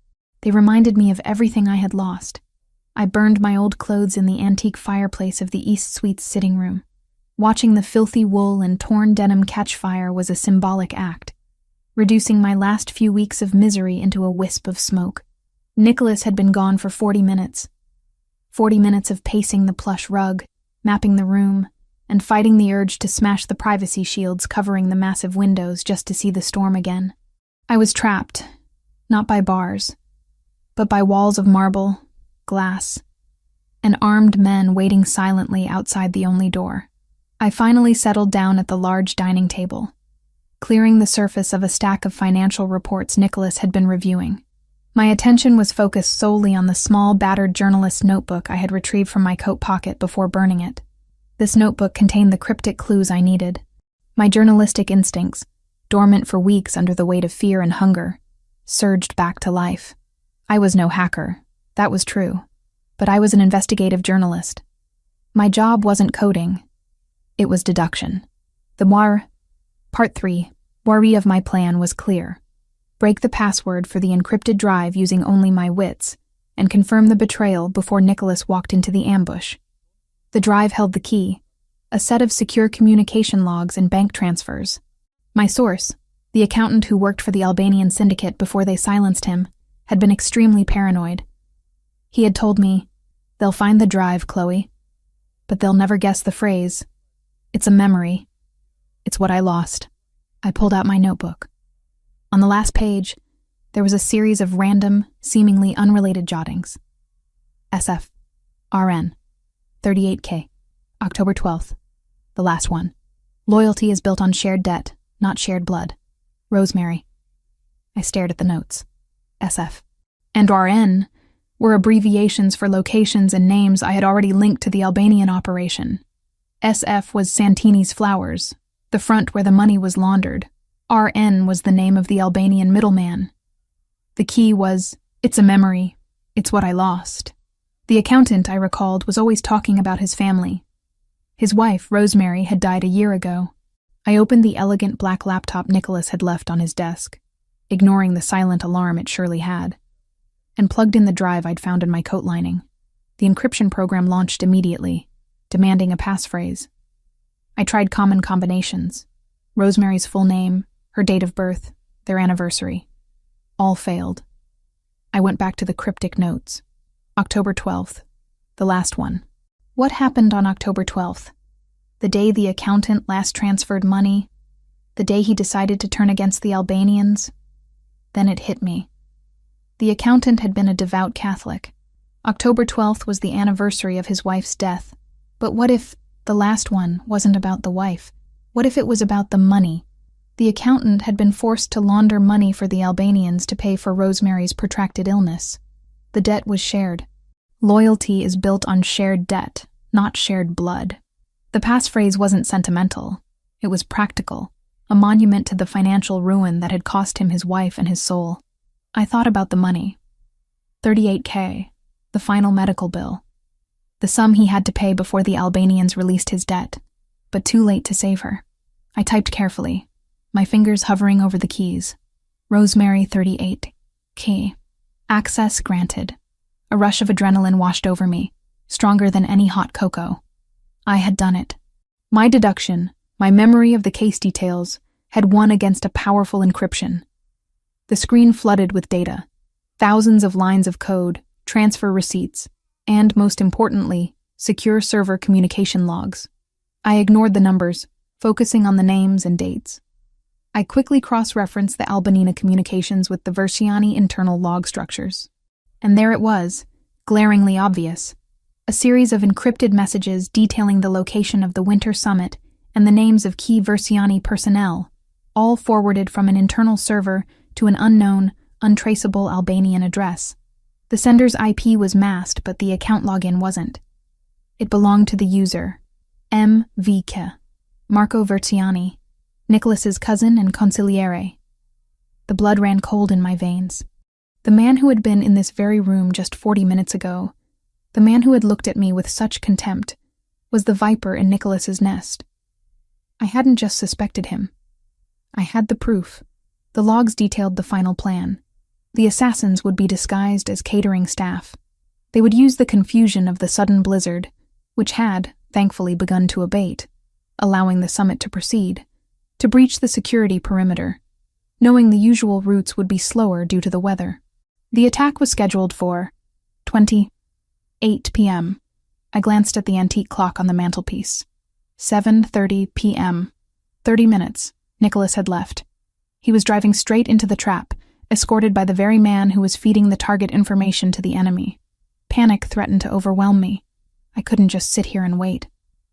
They reminded me of everything I had lost. I burned my old clothes in the antique fireplace of the East Suite's sitting room. Watching the filthy wool and torn denim catch fire was a symbolic act, reducing my last few weeks of misery into a wisp of smoke. Nicholas had been gone for 40 minutes. 40 minutes of pacing the plush rug, mapping the room, and fighting the urge to smash the privacy shields covering the massive windows just to see the storm again. I was trapped, not by bars, but by walls of marble, glass, and armed men waiting silently outside the only door. I finally settled down at the large dining table, clearing the surface of a stack of financial reports Nicholas had been reviewing. My attention was focused solely on the small, battered journalist's notebook I had retrieved from my coat pocket before burning it. This notebook contained the cryptic clues I needed. My journalistic instincts, dormant for weeks under the weight of fear and hunger, surged back to life. I was no hacker, that was true, but I was an investigative journalist. My job wasn't coding, it was deduction. Part 3, worry of my plan was clear. Break the password for the encrypted drive using only my wits, and confirm the betrayal before Nicholas walked into the ambush. The drive held the key, a set of secure communication logs and bank transfers. My source, the accountant who worked for the Albanian syndicate before they silenced him, had been extremely paranoid. He had told me, "They'll find the drive, Chloe, but they'll never guess the phrase. It's a memory. It's what I lost." I pulled out my notebook. On the last page, there was a series of random, seemingly unrelated jottings. SF, RN, 38K, October 12th, the last one. Loyalty is built on shared debt, not shared blood. Rosemary. I stared at the notes. SF and RN were abbreviations for locations and names I had already linked to the Albanian operation. SF was Santini's Flowers, the front where the money was laundered. RN was the name of the Albanian middleman. The key was, "It's a memory. It's what I lost." The accountant, I recalled, was always talking about his family. His wife, Rosemary, had died a year ago. I opened the elegant black laptop Nicholas had left on his desk, ignoring the silent alarm it surely had, and plugged in the drive I'd found in my coat lining. The encryption program launched immediately, demanding a passphrase. I tried common combinations: Rosemary's full name, her date of birth, their anniversary. All failed. I went back to the cryptic notes. October 12th, the last one. What happened on October 12th? The day the accountant last transferred money? The day he decided to turn against the Albanians? Then it hit me. The accountant had been a devout Catholic. October 12th was the anniversary of his wife's death. But what if the last one wasn't about the wife? What if it was about the money? The accountant had been forced to launder money for the Albanians to pay for Rosemary's protracted illness. The debt was shared. Loyalty is built on shared debt, not shared blood. The passphrase wasn't sentimental. It was practical, a monument to the financial ruin that had cost him his wife and his soul. I thought about the money. 38K, the final medical bill. The sum he had to pay before the Albanians released his debt, but too late to save her. I typed carefully, my fingers hovering over the keys. Rosemary 38. Key. Access granted. A rush of adrenaline washed over me, stronger than any hot cocoa. I had done it. My deduction, my memory of the case details, had won against a powerful encryption. The screen flooded with data, thousands of lines of code, transfer receipts, and, most importantly, secure server communication logs. I ignored the numbers, focusing on the names and dates. I quickly cross-referenced the Albanina communications with the Versiani internal log structures. And there it was, glaringly obvious. A series of encrypted messages detailing the location of the Winter Summit and the names of key Versiani personnel, all forwarded from an internal server to an unknown, untraceable Albanian address. The sender's IP was masked, but the account login wasn't. It belonged to the user, M. Vike, Marco Versiani, Nicholas's cousin and consigliere. The blood ran cold in my veins. The man who had been in this very room just 40 minutes ago, the man who had looked at me with such contempt, was the viper in Nicholas's nest. I hadn't just suspected him. I had the proof. The logs detailed the final plan. The assassins would be disguised as catering staff. They would use the confusion of the sudden blizzard, which had, thankfully, begun to abate, allowing the summit to proceed, to breach the security perimeter, knowing the usual routes would be slower due to the weather. The attack was scheduled for 8 p.m. I glanced at the antique clock on the mantelpiece. 7:30 p.m. 30 minutes. Nicholas had left. He was driving straight into the trap, escorted by the very man who was feeding the target information to the enemy. Panic threatened to overwhelm me. I couldn't just sit here and wait.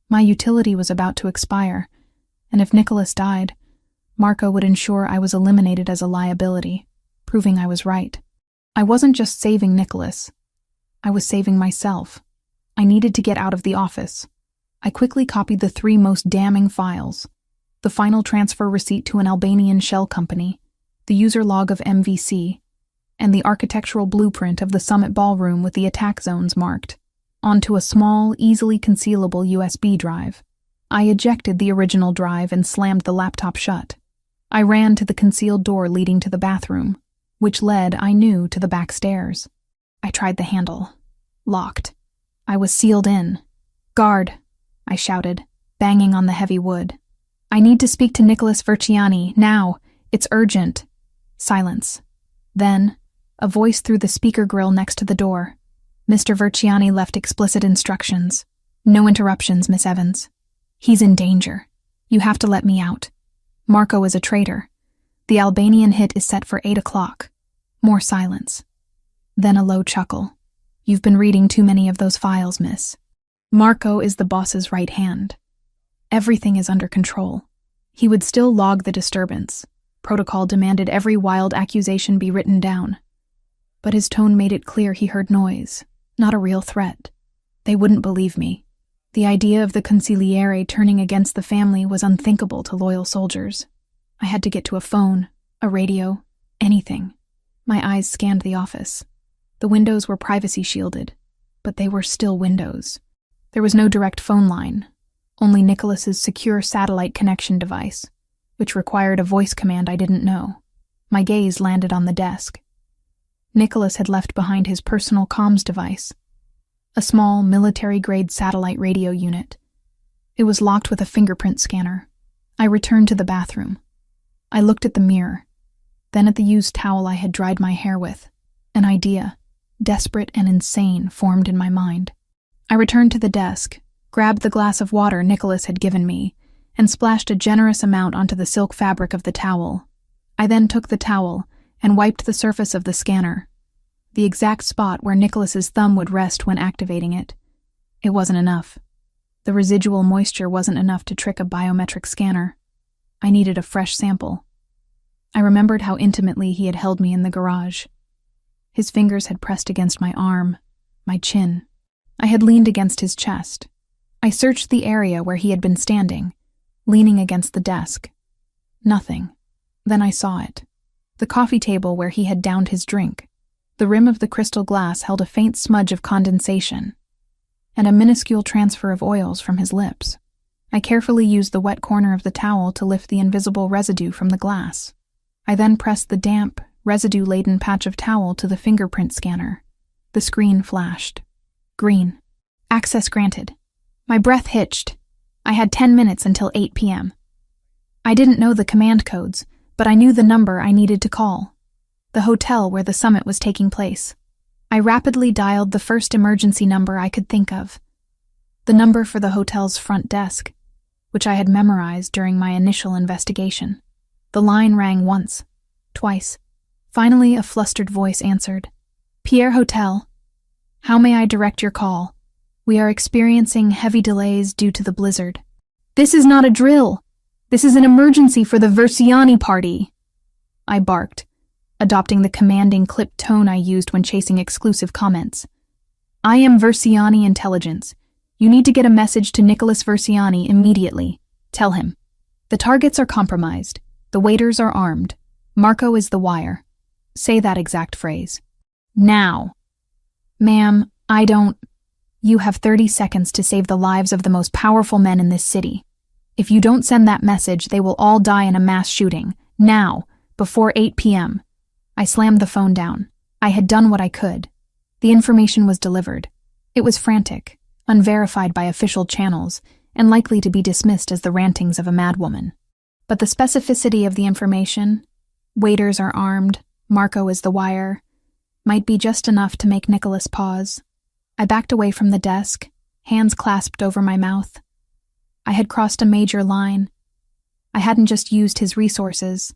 My utility was about to expire, and if Nicholas died, Marco would ensure I was eliminated as a liability, proving I was right. I wasn't just saving Nicholas. I was saving myself. I needed to get out of the office. I quickly copied the 3 most damning files: the final transfer receipt to an Albanian shell company, the user log of MVC, and the architectural blueprint of the summit ballroom with the attack zones marked, onto a small, easily concealable USB drive. I ejected the original drive and slammed the laptop shut. I ran to the concealed door leading to the bathroom, which led, I knew, to the back stairs. I tried the handle. Locked. I was sealed in. "Guard," I shouted, banging on the heavy wood. "I need to speak to Nicholas Verciani, now. It's urgent." Silence. Then, a voice through the speaker grill next to the door. Mr. Verciani left explicit instructions. "No interruptions, Miss Evans. He's in danger. You have to let me out. Marco is a traitor. The Albanian hit is set for 8 o'clock. More silence. Then a low chuckle. "You've been reading too many of those files, miss. Marco is the boss's right hand. Everything is under control." He would still log the disturbance. Protocol demanded every wild accusation be written down. But his tone made it clear he heard noise, not a real threat. They wouldn't believe me. The idea of the consigliere turning against the family was unthinkable to loyal soldiers. I had to get to a phone, a radio, anything. My eyes scanned the office. The windows were privacy shielded, but they were still windows. There was no direct phone line, only Nicholas's secure satellite connection device, which required a voice command I didn't know. My gaze landed on the desk. Nicholas had left behind his personal comms device, a small military-grade satellite radio unit. It was locked with a fingerprint scanner. I returned to the bathroom. I looked at the mirror, then at the used towel I had dried my hair with. An idea, desperate and insane, formed in my mind. I returned to the desk, grabbed the glass of water Nicholas had given me, and splashed a generous amount onto the silk fabric of the towel. I then took the towel and wiped the surface of the scanner, the exact spot where Nicholas's thumb would rest when activating it. It wasn't enough. The residual moisture wasn't enough to trick a biometric scanner. I needed a fresh sample. I remembered how intimately he had held me in the garage. His fingers had pressed against my arm, my chin. I had leaned against his chest. I searched the area where he had been standing, leaning against the desk. Nothing. Then I saw it. The coffee table where he had downed his drink. The rim of the crystal glass held a faint smudge of condensation, and a minuscule transfer of oils from his lips. I carefully used the wet corner of the towel to lift the invisible residue from the glass. I then pressed the damp, residue-laden patch of towel to the fingerprint scanner. The screen flashed. Green. Access granted. My breath hitched. I had 10 minutes until 8 p.m. I didn't know the command codes, but I knew the number I needed to call. The hotel where the summit was taking place. I rapidly dialed the first emergency number I could think of. The number for the hotel's front desk, which I had memorized during my initial investigation. The line rang once, twice. Finally, a flustered voice answered. "Pierre Hotel. How may I direct your call? We are experiencing heavy delays due to the blizzard." "This is not a drill. This is an emergency for the Verciani party," I barked, adopting the commanding clipped tone I used when chasing exclusive comments. "I am Verciani Intelligence. You need to get a message to Nicholas Verciani immediately. Tell him. The targets are compromised. The waiters are armed. Marco is the wire. Say that exact phrase. Now." "Ma'am, I don't..." "You have 30 seconds to save the lives of the most powerful men in this city. If you don't send that message, they will all die in a mass shooting. Now, before 8 p.m. I slammed the phone down. I had done what I could. The information was delivered. It was frantic, unverified by official channels, and likely to be dismissed as the rantings of a madwoman. But the specificity of the information, waiters are armed, Marco is the wire, might be just enough to make Nicholas pause. I backed away from the desk, hands clasped over my mouth. I had crossed a major line. I hadn't just used his resources.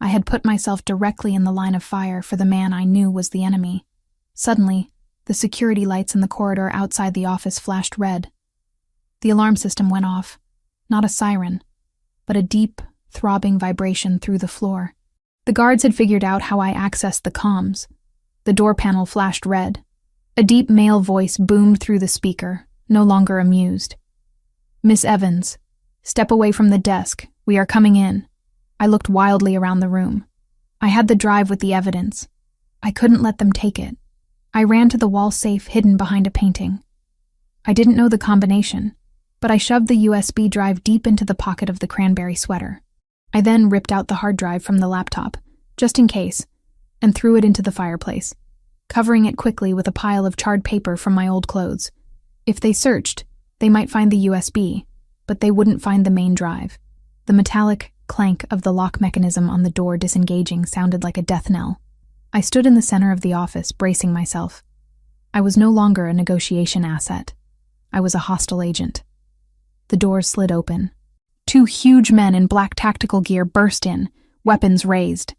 I had put myself directly in the line of fire for the man I knew was the enemy. Suddenly, the security lights in the corridor outside the office flashed red. The alarm system went off. Not a siren, but a deep, throbbing vibration through the floor. The guards had figured out how I accessed the comms. The door panel flashed red. A deep male voice boomed through the speaker, no longer amused. "Miss Evans, step away from the desk. We are coming in." I looked wildly around the room. I had the drive with the evidence. I couldn't let them take it. I ran to the wall safe hidden behind a painting. I didn't know the combination, but I shoved the USB drive deep into the pocket of the cranberry sweater. I then ripped out the hard drive from the laptop, just in case, and threw it into the fireplace, covering it quickly with a pile of charred paper from my old clothes. If they searched, they might find the USB, but they wouldn't find the main drive. The metallic clank of the lock mechanism on the door disengaging sounded like a death knell. I stood in the center of the office, bracing myself. I was no longer a negotiation asset. I was a hostile agent. The doors slid open. 2 huge men in black tactical gear burst in, weapons raised.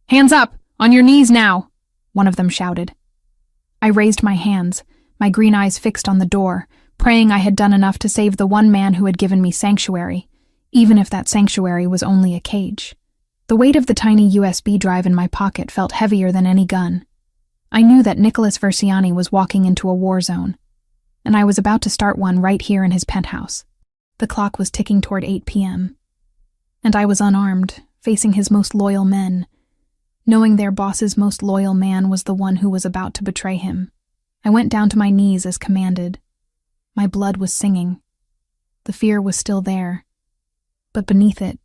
"Hands up! On your knees now!" one of them shouted. I raised my hands, my green eyes fixed on the door, praying I had done enough to save the one man who had given me sanctuary, even if that sanctuary was only a cage. The weight of the tiny USB drive in my pocket felt heavier than any gun. I knew that Nicholas Versiani was walking into a war zone, and I was about to start one right here in his penthouse. The clock was ticking toward 8 p.m., and I was unarmed, facing his most loyal men, knowing their boss's most loyal man was the one who was about to betray him. I went down to my knees as commanded. My blood was singing. The fear was still there, but beneath it,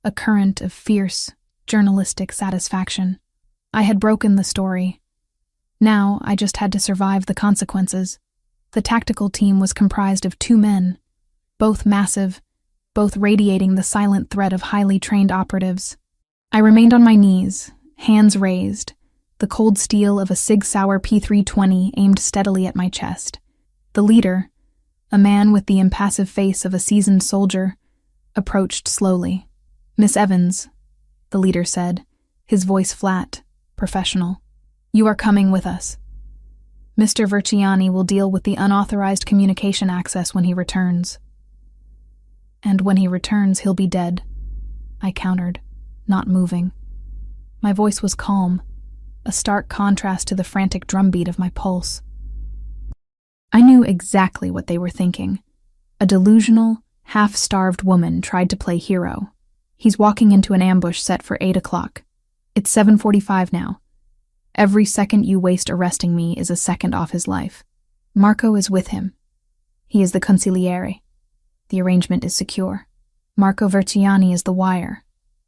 a current of fierce, journalistic satisfaction. I had broken the story. Now I just had to survive the consequences. The tactical team was comprised of 2 men, both massive, both radiating the silent threat of highly trained operatives. I remained on my knees, hands raised, the cold steel of a Sig Sauer P320 aimed steadily at my chest. The leader, a man with the impassive face of a seasoned soldier, approached slowly. "Miss Evans," the leader said, his voice flat, professional. "You are coming with us. Mr. Versiani will deal with the unauthorized communication access when he returns." "And when he returns, he'll be dead," I countered, not moving. My voice was calm, a stark contrast to the frantic drumbeat of my pulse. I knew exactly what they were thinking. A delusional, half-starved woman tried to play hero. He's walking into an ambush set for 8 o'clock. It's 7:45 now. Every second you waste arresting me is a second off his life. Marco is with him. He is the consigliere. The arrangement is secure. Marco Versiani is the wire,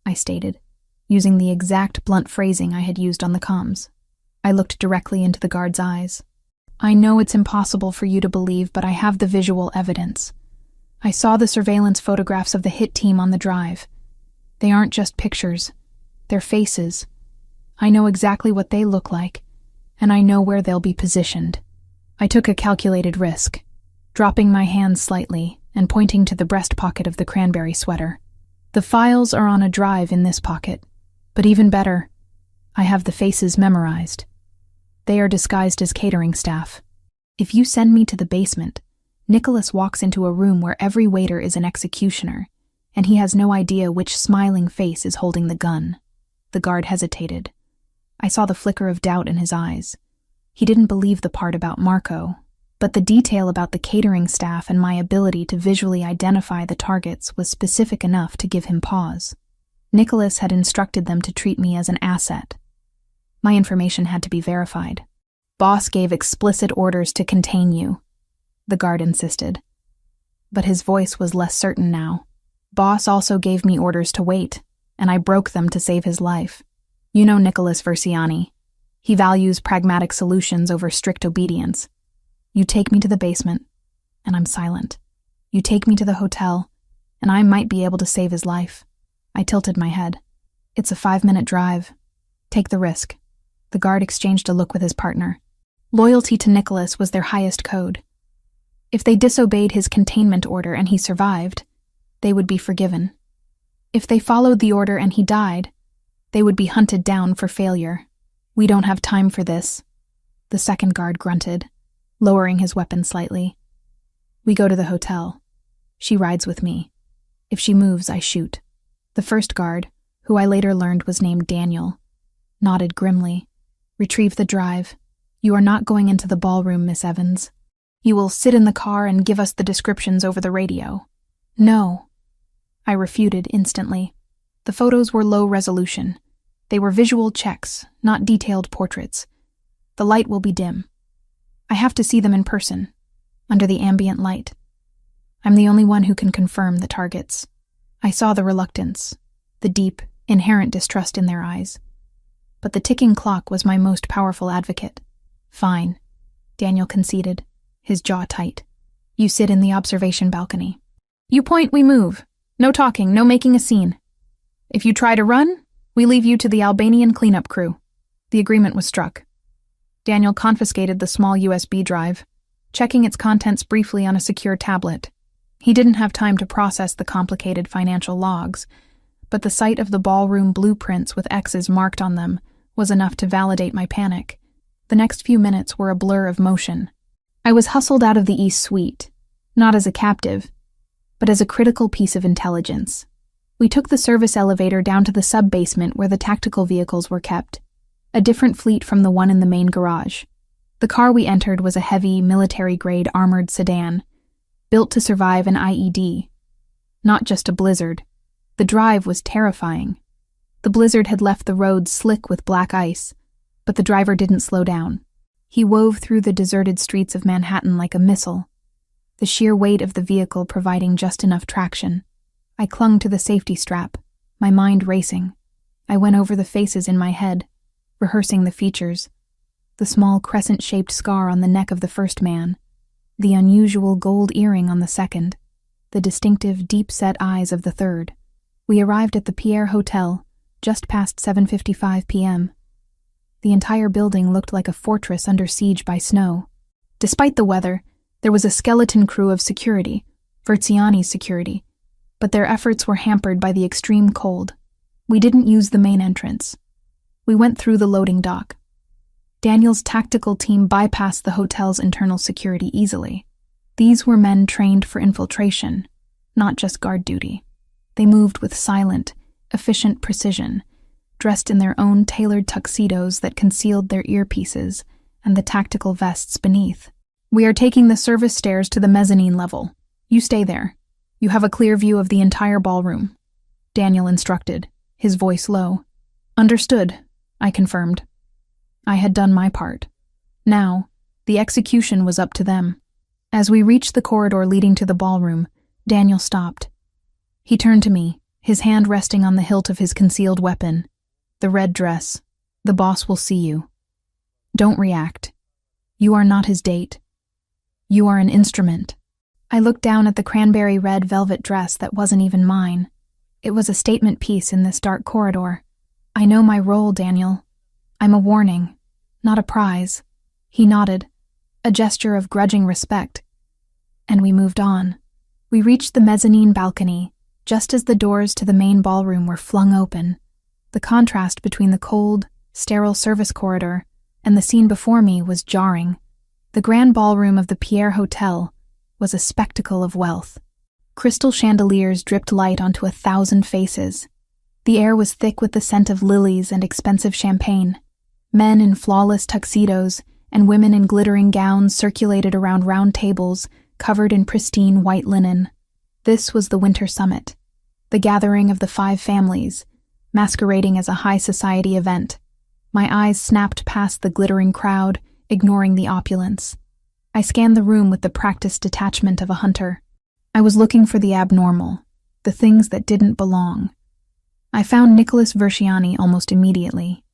I stated, using the exact blunt phrasing I had used on the comms. I looked directly into the guard's eyes. "I know it's impossible for you to believe, but I have the visual evidence. I saw the surveillance photographs of the hit team on the drive. They aren't just pictures. They're faces. I know exactly what they look like, and I know where they'll be positioned." I took a calculated risk, dropping my hands slightly and pointing to the breast pocket of the cranberry sweater. "The files are on a drive in this pocket, but even better, I have the faces memorized. They are disguised as catering staff. If you send me to the basement, Nicholas walks into a room where every waiter is an executioner, and he has no idea which smiling face is holding the gun." The guard hesitated. I saw the flicker of doubt in his eyes. He didn't believe the part about Marco, but the detail about the catering staff and my ability to visually identify the targets was specific enough to give him pause. Nicholas had instructed them to treat me as an asset. My information had to be verified. "Boss gave explicit orders to contain you," the guard insisted. But his voice was less certain now. "Boss also gave me orders to wait, and I broke them to save his life. You know Nicholas Versiani. He values pragmatic solutions over strict obedience. You take me to the basement, and I'm silent. You take me to the hotel, and I might be able to save his life." I tilted my head. "It's a 5-minute drive. Take the risk." The guard exchanged a look with his partner. Loyalty to Nicholas was their highest code. If they disobeyed his containment order and he survived, they would be forgiven. If they followed the order and he died, They would be hunted down for failure. We don't have time for this, the second guard grunted, lowering his weapon slightly. We go to the hotel. She rides with me. If she moves, I shoot. The first guard, who I later learned was named Daniel, nodded grimly. Retrieve the drive. You are not going into the ballroom, Miss Evans. You will sit in the car and give us the descriptions over the radio. No. I refuted instantly. The photos were low resolution. They were visual checks, not detailed portraits. The light will be dim. I have to see them in person, under the ambient light. I'm the only one who can confirm the targets. I saw the reluctance, the deep, inherent distrust in their eyes. But the ticking clock was my most powerful advocate. Fine, Daniel conceded, his jaw tight. You sit in the observation balcony. You point, we move. No talking, no making a scene. If you try to run, we leave you to the Albanian cleanup crew. The agreement was struck. Daniel confiscated the small USB drive, checking its contents briefly on a secure tablet. He didn't have time to process the complicated financial logs, but the sight of the ballroom blueprints with X's marked on them was enough to validate my panic. The next few minutes were a blur of motion. I was hustled out of the East Suite, not as a captive, but as a critical piece of intelligence. We took the service elevator down to the sub-basement where the tactical vehicles were kept, a different fleet from the one in the main garage. The car we entered was a heavy, military-grade armored sedan, built to survive an IED. Not just a blizzard. The drive was terrifying. The blizzard had left the road slick with black ice, but the driver didn't slow down. He wove through the deserted streets of Manhattan like a missile, the sheer weight of the vehicle providing just enough traction. I clung to the safety strap, my mind racing. I went over the faces in my head, rehearsing the features. The small crescent-shaped scar on the neck of the first man, the unusual gold earring on the second, the distinctive deep-set eyes of the third. We arrived at the Pierre Hotel just past 7:55 p.m. The entire building looked like a fortress under siege by snow. Despite the weather, there was a skeleton crew of security, Verziani's security, but their efforts were hampered by the extreme cold. We didn't use the main entrance. We went through the loading dock. Daniel's tactical team bypassed the hotel's internal security easily. These were men trained for infiltration, not just guard duty. They moved with silent, efficient precision, dressed in their own tailored tuxedos that concealed their earpieces and the tactical vests beneath. We are taking the service stairs to the mezzanine level. You stay there. You have a clear view of the entire ballroom, Daniel instructed, his voice low. Understood, I confirmed. I had done my part. Now, the execution was up to them. As we reached the corridor leading to the ballroom, Daniel stopped. He turned to me, his hand resting on the hilt of his concealed weapon. The red dress. The boss will see you. Don't react. You are not his date. You are an instrument. I looked down at the cranberry red velvet dress that wasn't even mine. It was a statement piece in this dark corridor. I know my role, Daniel. I'm a warning, not a prize. He nodded, a gesture of grudging respect. And we moved on. We reached the mezzanine balcony, just as the doors to the main ballroom were flung open. The contrast between the cold, sterile service corridor and the scene before me was jarring. The grand ballroom of the Pierre Hotel was a spectacle of wealth. Crystal chandeliers dripped light onto 1,000 faces. The air was thick with the scent of lilies and expensive champagne. Men in flawless tuxedos and women in glittering gowns circulated around round tables covered in pristine white linen. This was the Winter Summit, the gathering of the 5 families, masquerading as a high society event. My eyes snapped past the glittering crowd, ignoring the opulence. I scanned the room with the practiced detachment of a hunter. I was looking for the abnormal, the things that didn't belong. I found Nicholas Verziani almost immediately.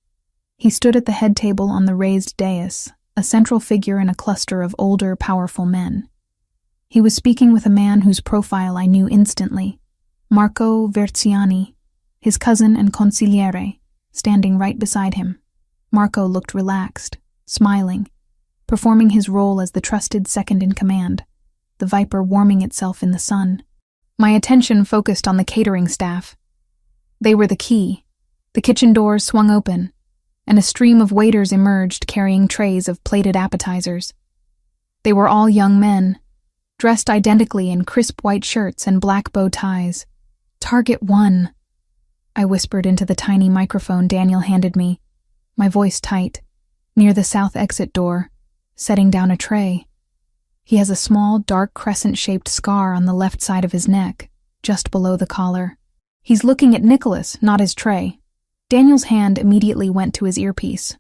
He stood at the head table on the raised dais, a central figure in a cluster of older, powerful men. He was speaking with a man whose profile I knew instantly, Marco Verziani, his cousin and consigliere, standing right beside him. Marco looked relaxed, smiling, performing his role as the trusted second-in-command, the viper warming itself in the sun. My attention focused on the catering staff. They were the key. The kitchen doors swung open, and a stream of waiters emerged carrying trays of plated appetizers. They were all young men, dressed identically in crisp white shirts and black bow ties. "Target 1," I whispered into the tiny microphone Daniel handed me, my voice tight, near the south exit door, setting down a tray. He has a small, dark crescent-shaped scar on the left side of his neck, just below the collar. He's looking at Nicholas, not his tray. Daniel's hand immediately went to his earpiece.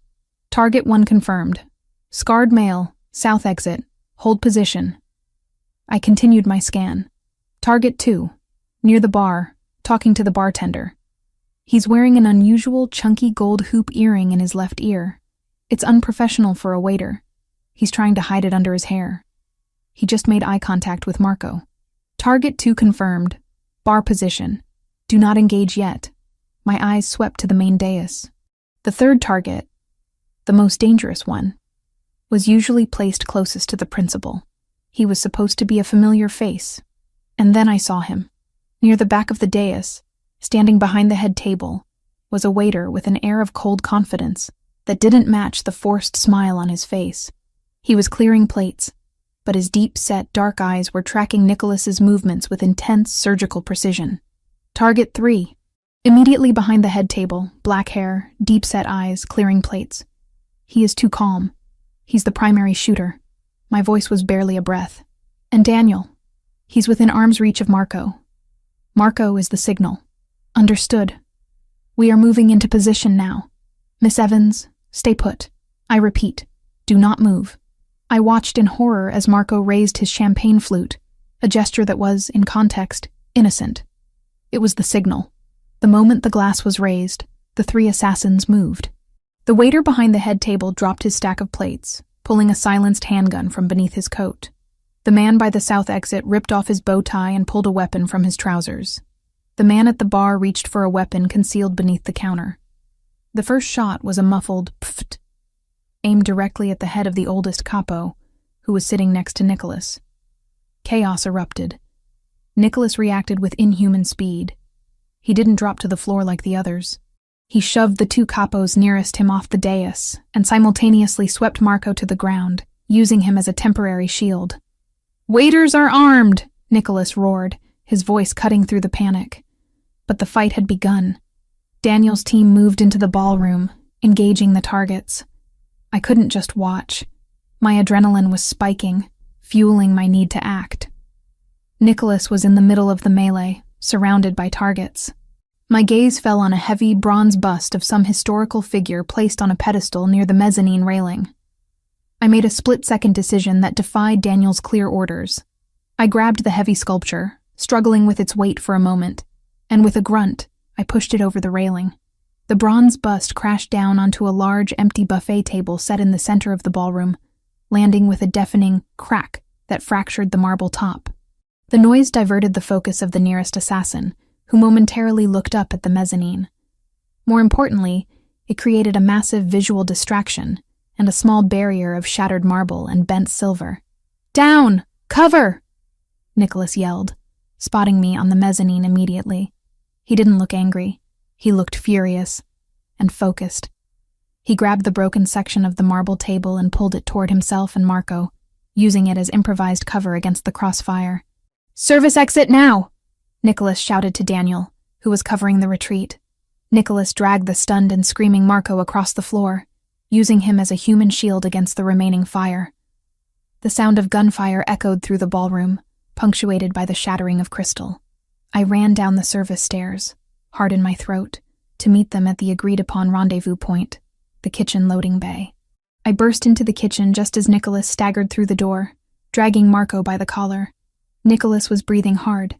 "Target 1 confirmed. Scarred male, south exit, hold position." I continued my scan. "Target 2, near the bar, talking to the bartender. He's wearing an unusual, chunky gold hoop earring in his left ear. It's unprofessional for a waiter. He's trying to hide it under his hair." He just made eye contact with Marco. "Target 2 confirmed. Bar position. Do not engage yet." My eyes swept to the main dais. The third target, the most dangerous one, was usually placed closest to the principal. He was supposed to be a familiar face. And then I saw him. Near the back of the dais, standing behind the head table, was a waiter with an air of cold confidence that didn't match the forced smile on his face. He was clearing plates, but his deep-set dark eyes were tracking Nicholas's movements with intense surgical precision. "Target 3. Immediately behind the head table, black hair, deep-set eyes, clearing plates. He is too calm. He's the primary shooter." My voice was barely a breath. "And Daniel. He's within arm's reach of Marco. Marco is the signal." "Understood. We are moving into position now. Miss Evans, stay put. I repeat, do not move." I watched in horror as Marco raised his champagne flute, a gesture that was, in context, innocent. It was the signal. The moment the glass was raised, the 3 assassins moved. The waiter behind the head table dropped his stack of plates, pulling a silenced handgun from beneath his coat. The man by the south exit ripped off his bow tie and pulled a weapon from his trousers. The man at the bar reached for a weapon concealed beneath the counter. The first shot was a muffled pft, aimed directly at the head of the oldest capo, who was sitting next to Nicholas. Chaos erupted. Nicholas reacted with inhuman speed. He didn't drop to the floor like the others. He shoved the 2 capos nearest him off the dais and simultaneously swept Marco to the ground, using him as a temporary shield. "Waiters are armed!" Nicholas roared, his voice cutting through the panic. But the fight had begun. Daniel's team moved into the ballroom, engaging the targets. I couldn't just watch. My adrenaline was spiking, fueling my need to act. Nicholas was in the middle of the melee, surrounded by targets. My gaze fell on a heavy bronze bust of some historical figure placed on a pedestal near the mezzanine railing. I made a split-second decision that defied Daniel's clear orders. I grabbed the heavy sculpture, struggling with its weight for a moment, and with a grunt, I pushed it over the railing. The bronze bust crashed down onto a large, empty buffet table set in the center of the ballroom, landing with a deafening crack that fractured the marble top. The noise diverted the focus of the nearest assassin, who momentarily looked up at the mezzanine. More importantly, it created a massive visual distraction and a small barrier of shattered marble and bent silver. "Down! Cover!" Nicholas yelled, spotting me on the mezzanine immediately. He didn't look angry. He looked furious and focused. He grabbed the broken section of the marble table and pulled it toward himself and Marco, using it as improvised cover against the crossfire. "Service exit now!" Nicholas shouted to Daniel, who was covering the retreat. Nicholas dragged the stunned and screaming Marco across the floor, using him as a human shield against the remaining fire. The sound of gunfire echoed through the ballroom, punctuated by the shattering of crystal. I ran down the service stairs, heart in my throat, to meet them at the agreed-upon rendezvous point, the kitchen loading bay. I burst into the kitchen just as Nicholas staggered through the door, dragging Marco by the collar. Nicholas was breathing hard,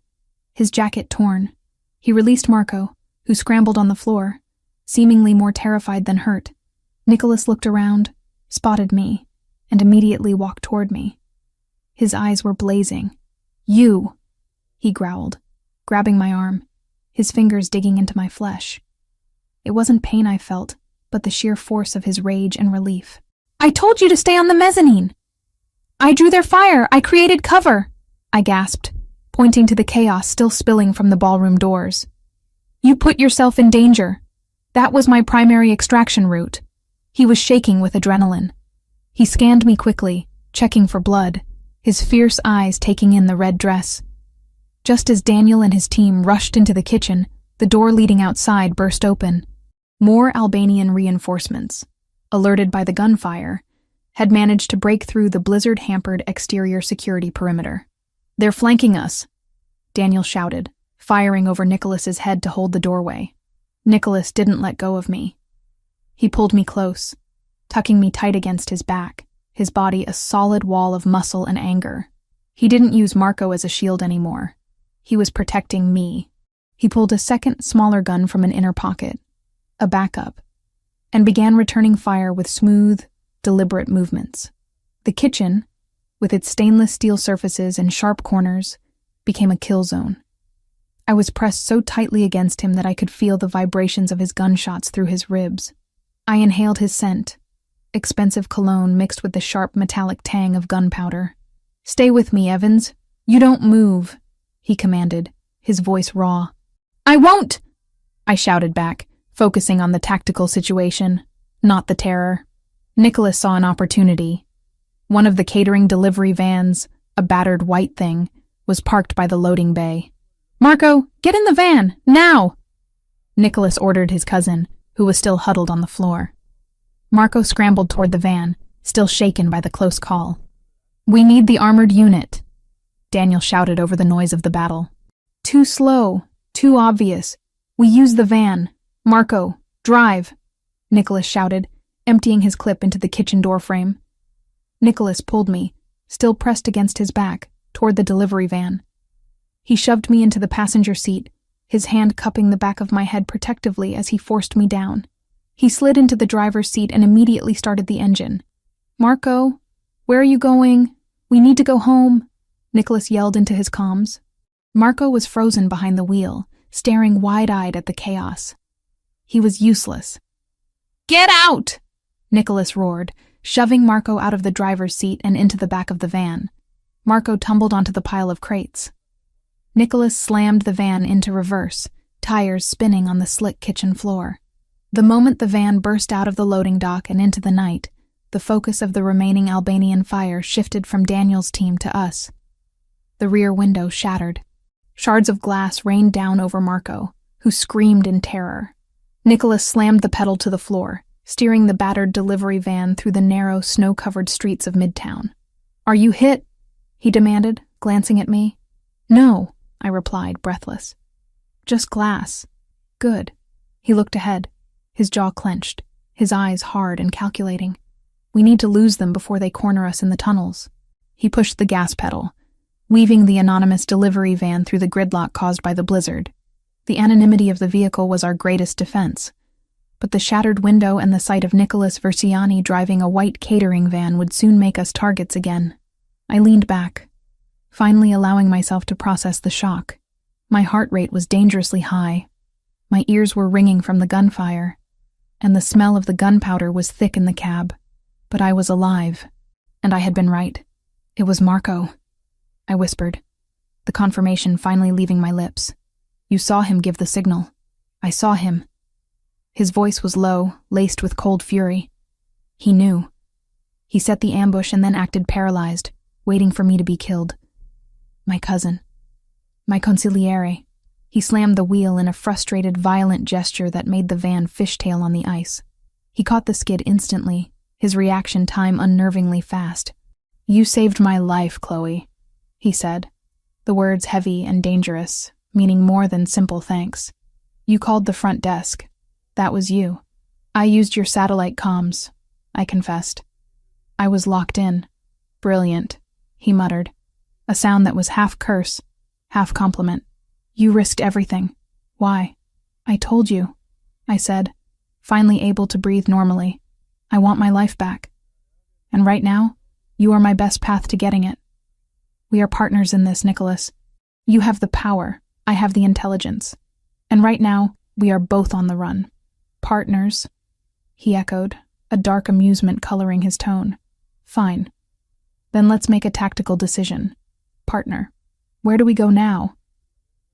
his jacket torn. He released Marco, who scrambled on the floor, seemingly more terrified than hurt. Nicholas looked around, spotted me, and immediately walked toward me. His eyes were blazing. "You!" he growled, grabbing my arm, his fingers digging into my flesh. It wasn't pain I felt, but the sheer force of his rage and relief. "I told you to stay on the mezzanine! I drew their fire! I created cover!" I gasped, pointing to the chaos still spilling from the ballroom doors. "You put yourself in danger." That was my primary extraction route. He was shaking with adrenaline. He scanned me quickly, checking for blood, his fierce eyes taking in the red dress. Just as Daniel and his team rushed into the kitchen, the door leading outside burst open. More Albanian reinforcements, alerted by the gunfire, had managed to break through the blizzard-hampered exterior security perimeter. "They're flanking us," Daniel shouted, firing over Nicholas's head to hold the doorway. Nicholas didn't let go of me. He pulled me close, tucking me tight against his back, his body a solid wall of muscle and anger. He didn't use Marco as a shield anymore. He was protecting me. He pulled a second, smaller gun from an inner pocket, a backup, and began returning fire with smooth, deliberate movements. The kitchen, with its stainless steel surfaces and sharp corners, became a kill zone. I was pressed so tightly against him that I could feel the vibrations of his gunshots through his ribs. I inhaled his scent, expensive cologne mixed with the sharp metallic tang of gunpowder. "Stay with me, Evans. You don't move," he commanded, his voice raw. "I won't!" I shouted back, focusing on the tactical situation, not the terror. Nicholas saw an opportunity. One of the catering delivery vans, a battered white thing, was parked by the loading bay. "Marco, get in the van, now!" Nicholas ordered his cousin, who was still huddled on the floor. Marco scrambled toward the van, still shaken by the close call. "We need the armored unit," Daniel shouted over the noise of the battle. "Too slow, too obvious. We use the van. Marco, drive," Nicholas shouted, emptying his clip into the kitchen door frame. Nicholas pulled me, still pressed against his back, toward the delivery van. He shoved me into the passenger seat, his hand cupping the back of my head protectively as he forced me down. He slid into the driver's seat and immediately started the engine. "Marco, where are you going? We need to go home," Nicholas yelled into his comms. Marco was frozen behind the wheel, staring wide-eyed at the chaos. He was useless. "Get out!" Nicholas roared, shoving Marco out of the driver's seat and into the back of the van. Marco tumbled onto the pile of crates. Nicholas slammed the van into reverse, tires spinning on the slick kitchen floor. The moment the van burst out of the loading dock and into the night, the focus of the remaining Albanian fire shifted from Daniel's team to us. The rear window shattered. Shards of glass rained down over Marco, who screamed in terror. Nicholas slammed the pedal to the floor, steering the battered delivery van through the narrow, snow-covered streets of Midtown. "Are you hit?" he demanded, glancing at me. "No," I replied, breathless. "Just glass." "Good." He looked ahead, his jaw clenched, his eyes hard and calculating. "We need to lose them before they corner us in the tunnels." He pushed the gas pedal, weaving the anonymous delivery van through the gridlock caused by the blizzard. The anonymity of the vehicle was our greatest defense, but the shattered window and the sight of Nicholas Versiani driving a white catering van would soon make us targets again. I leaned back, finally allowing myself to process the shock. My heart rate was dangerously high. My ears were ringing from the gunfire, and the smell of the gunpowder was thick in the cab. But I was alive, and I had been right. It was Marco, I whispered, the confirmation finally leaving my lips. "You saw him give the signal." "I saw him." His voice was low, laced with cold fury. He knew. He set the ambush and then acted paralyzed, waiting for me to be killed. My cousin. My consigliere. He slammed the wheel in a frustrated, violent gesture that made the van fishtail on the ice. He caught the skid instantly, his reaction time unnervingly fast. "You saved my life, Chloe," he said, the words heavy and dangerous, meaning more than simple thanks. "You called the front desk. That was you. I used your satellite comms," I confessed. "I was locked in." "Brilliant," he muttered, a sound that was half curse, half compliment. "You risked everything. Why?" "I told you," I said, finally able to breathe normally. "I want my life back. And right now, you are my best path to getting it. We are partners in this, Nicholas. You have the power, I have the intelligence. And right now, we are both on the run." "Partners," he echoed, a dark amusement coloring his tone. "Fine. Then let's make a tactical decision. Partner, where do we go now?"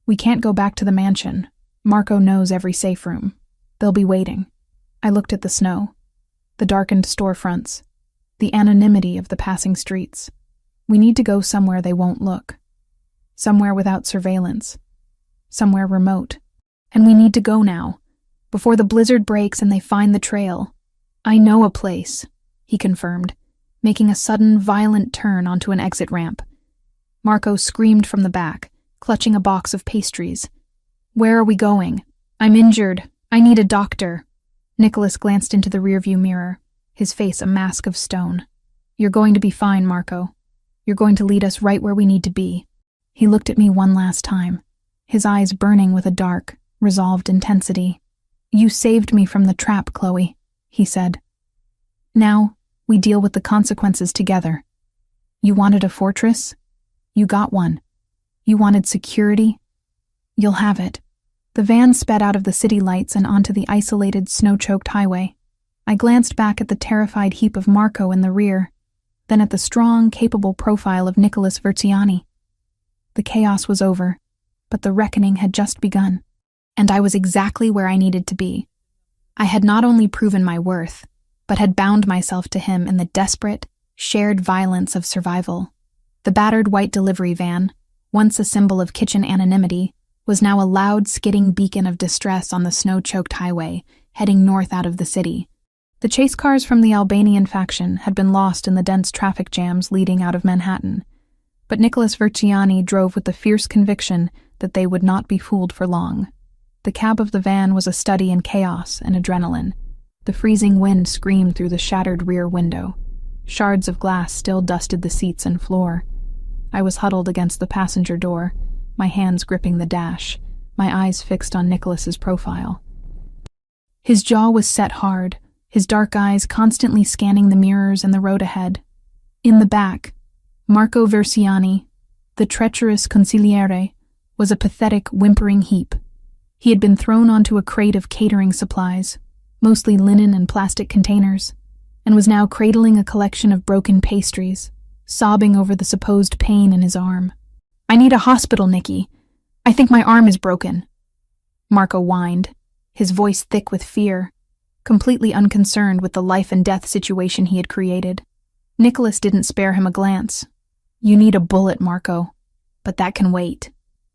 "We can't go back to the mansion. Marco knows every safe room." They'll be waiting. I looked at the snow, the darkened storefronts, the anonymity of the passing streets. We need to go somewhere they won't look. Somewhere without surveillance. Somewhere remote. And we need to go now, before the blizzard breaks and they find the trail. I know a place, he confirmed, making a sudden, violent turn onto an exit ramp. Marco screamed from the back, clutching a box of pastries. Where are we going? I'm injured. I need a doctor. Nicholas glanced into the rearview mirror, his face a mask of stone. You're going to be fine, Marco. You're going to lead us right where we need to be. He looked at me one last time, his eyes burning with a dark, resolved intensity. You saved me from the trap, Chloe, he said. Now, we deal with the consequences together. You wanted a fortress? You got one. You wanted security? You'll have it. The van sped out of the city lights and onto the isolated, snow-choked highway. I glanced back at the terrified heap of Marco in the rear, then at the strong, capable profile of Nicholas Verziani. The chaos was over, but the reckoning had just begun, and I was exactly where I needed to be. I had not only proven my worth, but had bound myself to him in the desperate, shared violence of survival. The battered white delivery van, once a symbol of kitchen anonymity, was now a loud, skidding beacon of distress on the snow-choked highway, heading north out of the city. The chase cars from the Albanian faction had been lost in the dense traffic jams leading out of Manhattan, but Nicholas Verziani drove with the fierce conviction that they would not be fooled for long. The cab of the van was a study in chaos and adrenaline. The freezing wind screamed through the shattered rear window. Shards of glass still dusted the seats and floor. I was huddled against the passenger door, my hands gripping the dash, my eyes fixed on Nicholas's profile. His jaw was set hard, his dark eyes constantly scanning the mirrors and the road ahead. In the back, Marco Verziani, the treacherous consigliere, was a pathetic, whimpering heap. He had been thrown onto a crate of catering supplies, mostly linen and plastic containers, and was now cradling a collection of broken pastries, sobbing over the supposed pain in his arm. I need a hospital, Nikki. I think my arm is broken. Marco whined, his voice thick with fear, completely unconcerned with the life and death situation he had created. Nicholas didn't spare him a glance. You need a bullet, Marco, but that can wait.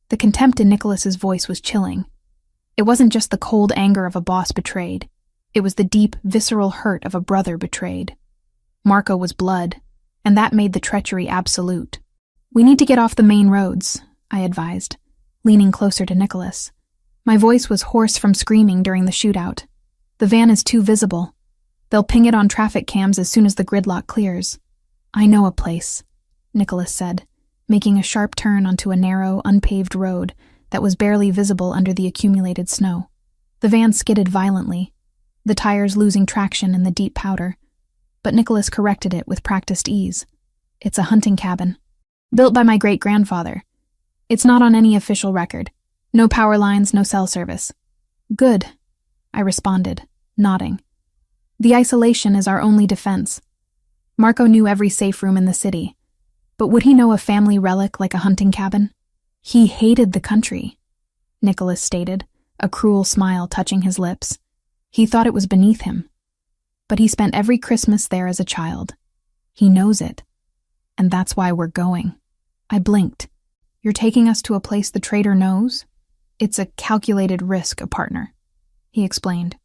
The contempt in Nicholas's voice was chilling. It wasn't just the cold anger of a boss betrayed. It was the deep, visceral hurt of a brother betrayed. Marco was blood, and that made the treachery absolute. We need to get off the main roads, I advised, leaning closer to Nicholas. My voice was hoarse from screaming during the shootout. The van is too visible. They'll ping it on traffic cams as soon as the gridlock clears. I know a place, Nicholas said, making a sharp turn onto a narrow, unpaved road that was barely visible under the accumulated snow. The van skidded violently, the tires losing traction in the deep powder, but Nicholas corrected it with practiced ease. It's a hunting cabin. Built by my great-grandfather. It's not on any official record. No power lines, no cell service. Good, I responded, nodding. The isolation is our only defense. Marco knew every safe room in the city, but would he know a family relic like a hunting cabin? He hated the country, Nicholas stated, a cruel smile touching his lips. He thought it was beneath him. But he spent every Christmas there as a child. He knows it. And that's why we're going. I blinked. You're taking us to a place the traitor knows? It's a calculated risk, a partner, he explained,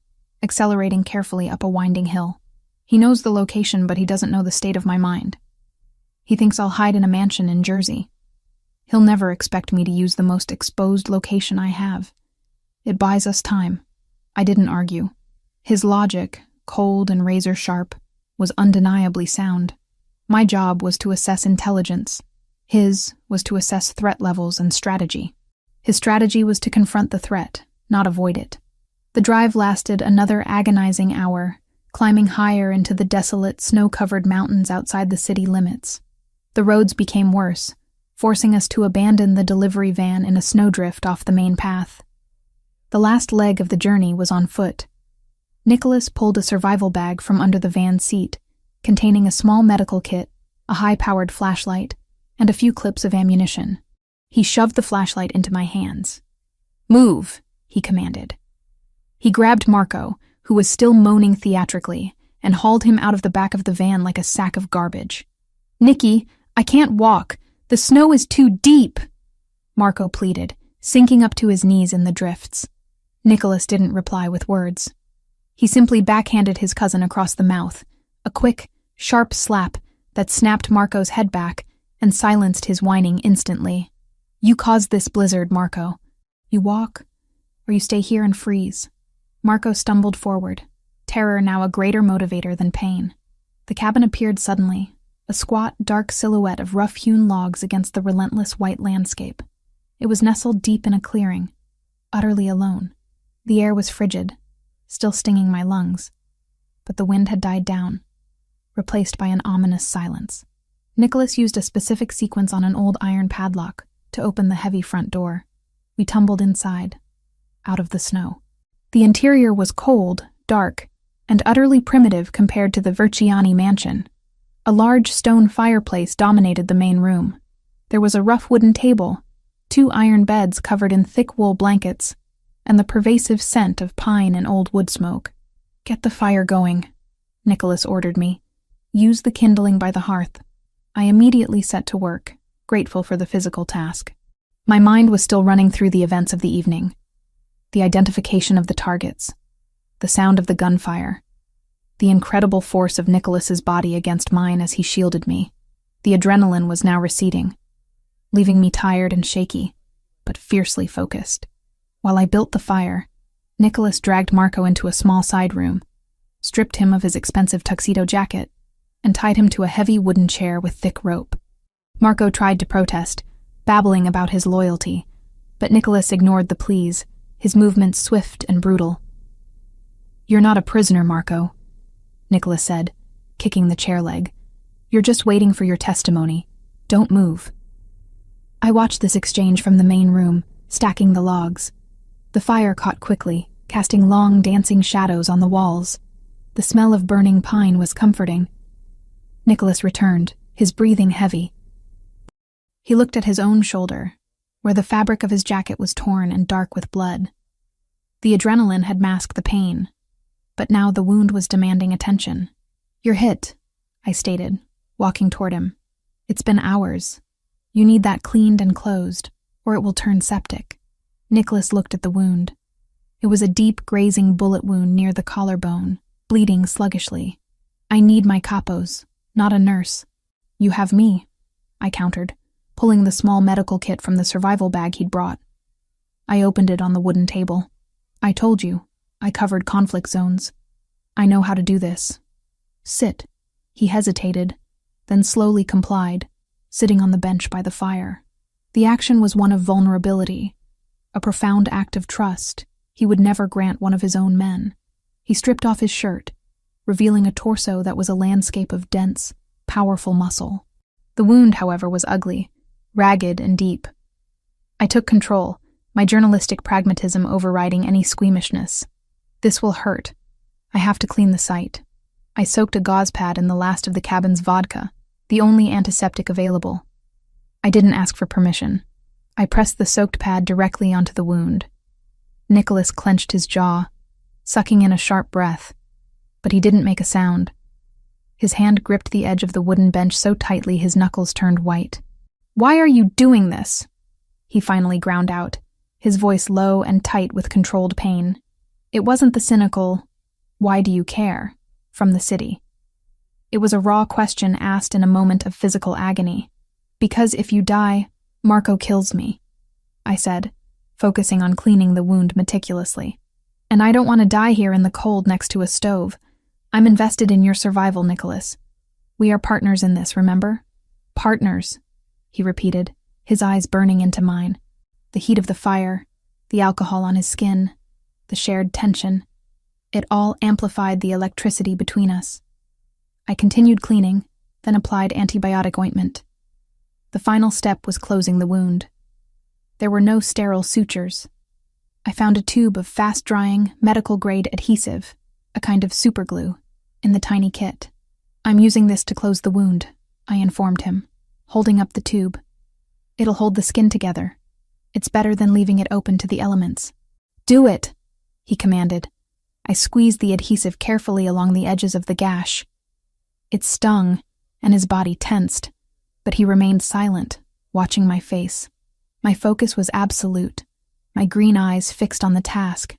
accelerating carefully up a winding hill. He knows the location, but he doesn't know the state of my mind. He thinks I'll hide in a mansion in Jersey. He'll never expect me to use the most exposed location I have. It buys us time. I didn't argue. His logic, cold and razor-sharp, was undeniably sound. My job was to assess intelligence. His was to assess threat levels and strategy. His strategy was to confront the threat, not avoid it. The drive lasted another agonizing hour, climbing higher into the desolate, snow-covered mountains outside the city limits. The roads became worse, forcing us to abandon the delivery van in a snowdrift off the main path. The last leg of the journey was on foot. Nicholas pulled a survival bag from under the van's seat, containing a small medical kit, a high-powered flashlight, and a few clips of ammunition. He shoved the flashlight into my hands. Move, he commanded. He grabbed Marco, who was still moaning theatrically, and hauled him out of the back of the van like a sack of garbage. "Nicky, I can't walk. The snow is too deep," Marco pleaded, sinking up to his knees in the drifts. Nicholas didn't reply with words. He simply backhanded his cousin across the mouth, a quick, sharp slap that snapped Marco's head back and silenced his whining instantly. "You caused this blizzard, Marco. You walk, or you stay here and freeze." Marco stumbled forward, terror now a greater motivator than pain. The cabin appeared suddenly, a squat, dark silhouette of rough-hewn logs against the relentless white landscape. It was nestled deep in a clearing, utterly alone. The air was frigid, still stinging my lungs, but the wind had died down, replaced by an ominous silence. Nicholas used a specific sequence on an old iron padlock to open the heavy front door. We tumbled inside, out of the snow. The interior was cold, dark, and utterly primitive compared to the Verciani mansion. A large stone fireplace dominated the main room. There was a rough wooden table, 2 iron beds covered in thick wool blankets, and the pervasive scent of pine and old wood smoke. "Get the fire going," Nicholas ordered me. "Use the kindling by the hearth." I immediately set to work, grateful for the physical task. My mind was still running through the events of the evening. The identification of the targets, the sound of the gunfire, the incredible force of Nicholas's body against mine as he shielded me. The adrenaline was now receding, leaving me tired and shaky, but fiercely focused. While I built the fire, Nicholas dragged Marco into a small side room, stripped him of his expensive tuxedo jacket, and tied him to a heavy wooden chair with thick rope. Marco tried to protest, babbling about his loyalty, but Nicholas ignored the pleas, his movements swift and brutal. "You're not a prisoner, Marco," Nicholas said, kicking the chair leg. "You're just waiting for your testimony. Don't move." I watched this exchange from the main room, stacking the logs. The fire caught quickly, casting long, dancing shadows on the walls. The smell of burning pine was comforting. Nicholas returned, his breathing heavy. He looked at his own shoulder, where the fabric of his jacket was torn and dark with blood. The adrenaline had masked the pain, but now the wound was demanding attention. "You're hit," I stated, walking toward him. "It's been hours. You need that cleaned and closed, or it will turn septic." Nicholas looked at the wound. It was a deep, grazing bullet wound near the collarbone, bleeding sluggishly. "I need my capos, not a nurse." "You have me," I countered, pulling the small medical kit from the survival bag he'd brought. I opened it on the wooden table. "I told you, I covered conflict zones. I know how to do this. Sit." He hesitated, then slowly complied, sitting on the bench by the fire. The action was one of vulnerability, a profound act of trust he would never grant one of his own men. He stripped off his shirt, revealing a torso that was a landscape of dense, powerful muscle. The wound, however, was ugly, ragged and deep. I took control, my journalistic pragmatism overriding any squeamishness. "This will hurt. I have to clean the site." I soaked a gauze pad in the last of the cabin's vodka, the only antiseptic available. I didn't ask for permission. I pressed the soaked pad directly onto the wound. Nicholas clenched his jaw, sucking in a sharp breath, but he didn't make a sound. His hand gripped the edge of the wooden bench so tightly his knuckles turned white. "Why are you doing this?" he finally ground out, his voice low and tight with controlled pain. It wasn't the cynical, "Why do you care?" from the city. It was a raw question asked in a moment of physical agony. "Because if you die, Marco kills me," I said, focusing on cleaning the wound meticulously. "And I don't want to die here in the cold next to a stove. I'm invested in your survival, Nicholas. We are partners in this, remember? Partners," he repeated, his eyes burning into mine. The heat of the fire, the alcohol on his skin, the shared tension, it all amplified the electricity between us. I continued cleaning, then applied antibiotic ointment. The final step was closing the wound. There were no sterile sutures. I found a tube of fast-drying, medical-grade adhesive, a kind of superglue, in the tiny kit. "I'm using this to close the wound," I informed him, holding up the tube. "It'll hold the skin together. It's better than leaving it open to the elements." "Do it," he commanded, I squeezed the adhesive carefully along the edges of the gash. It stung, and his body tensed, but he remained silent, watching my face. My focus was absolute, my green eyes fixed on the task.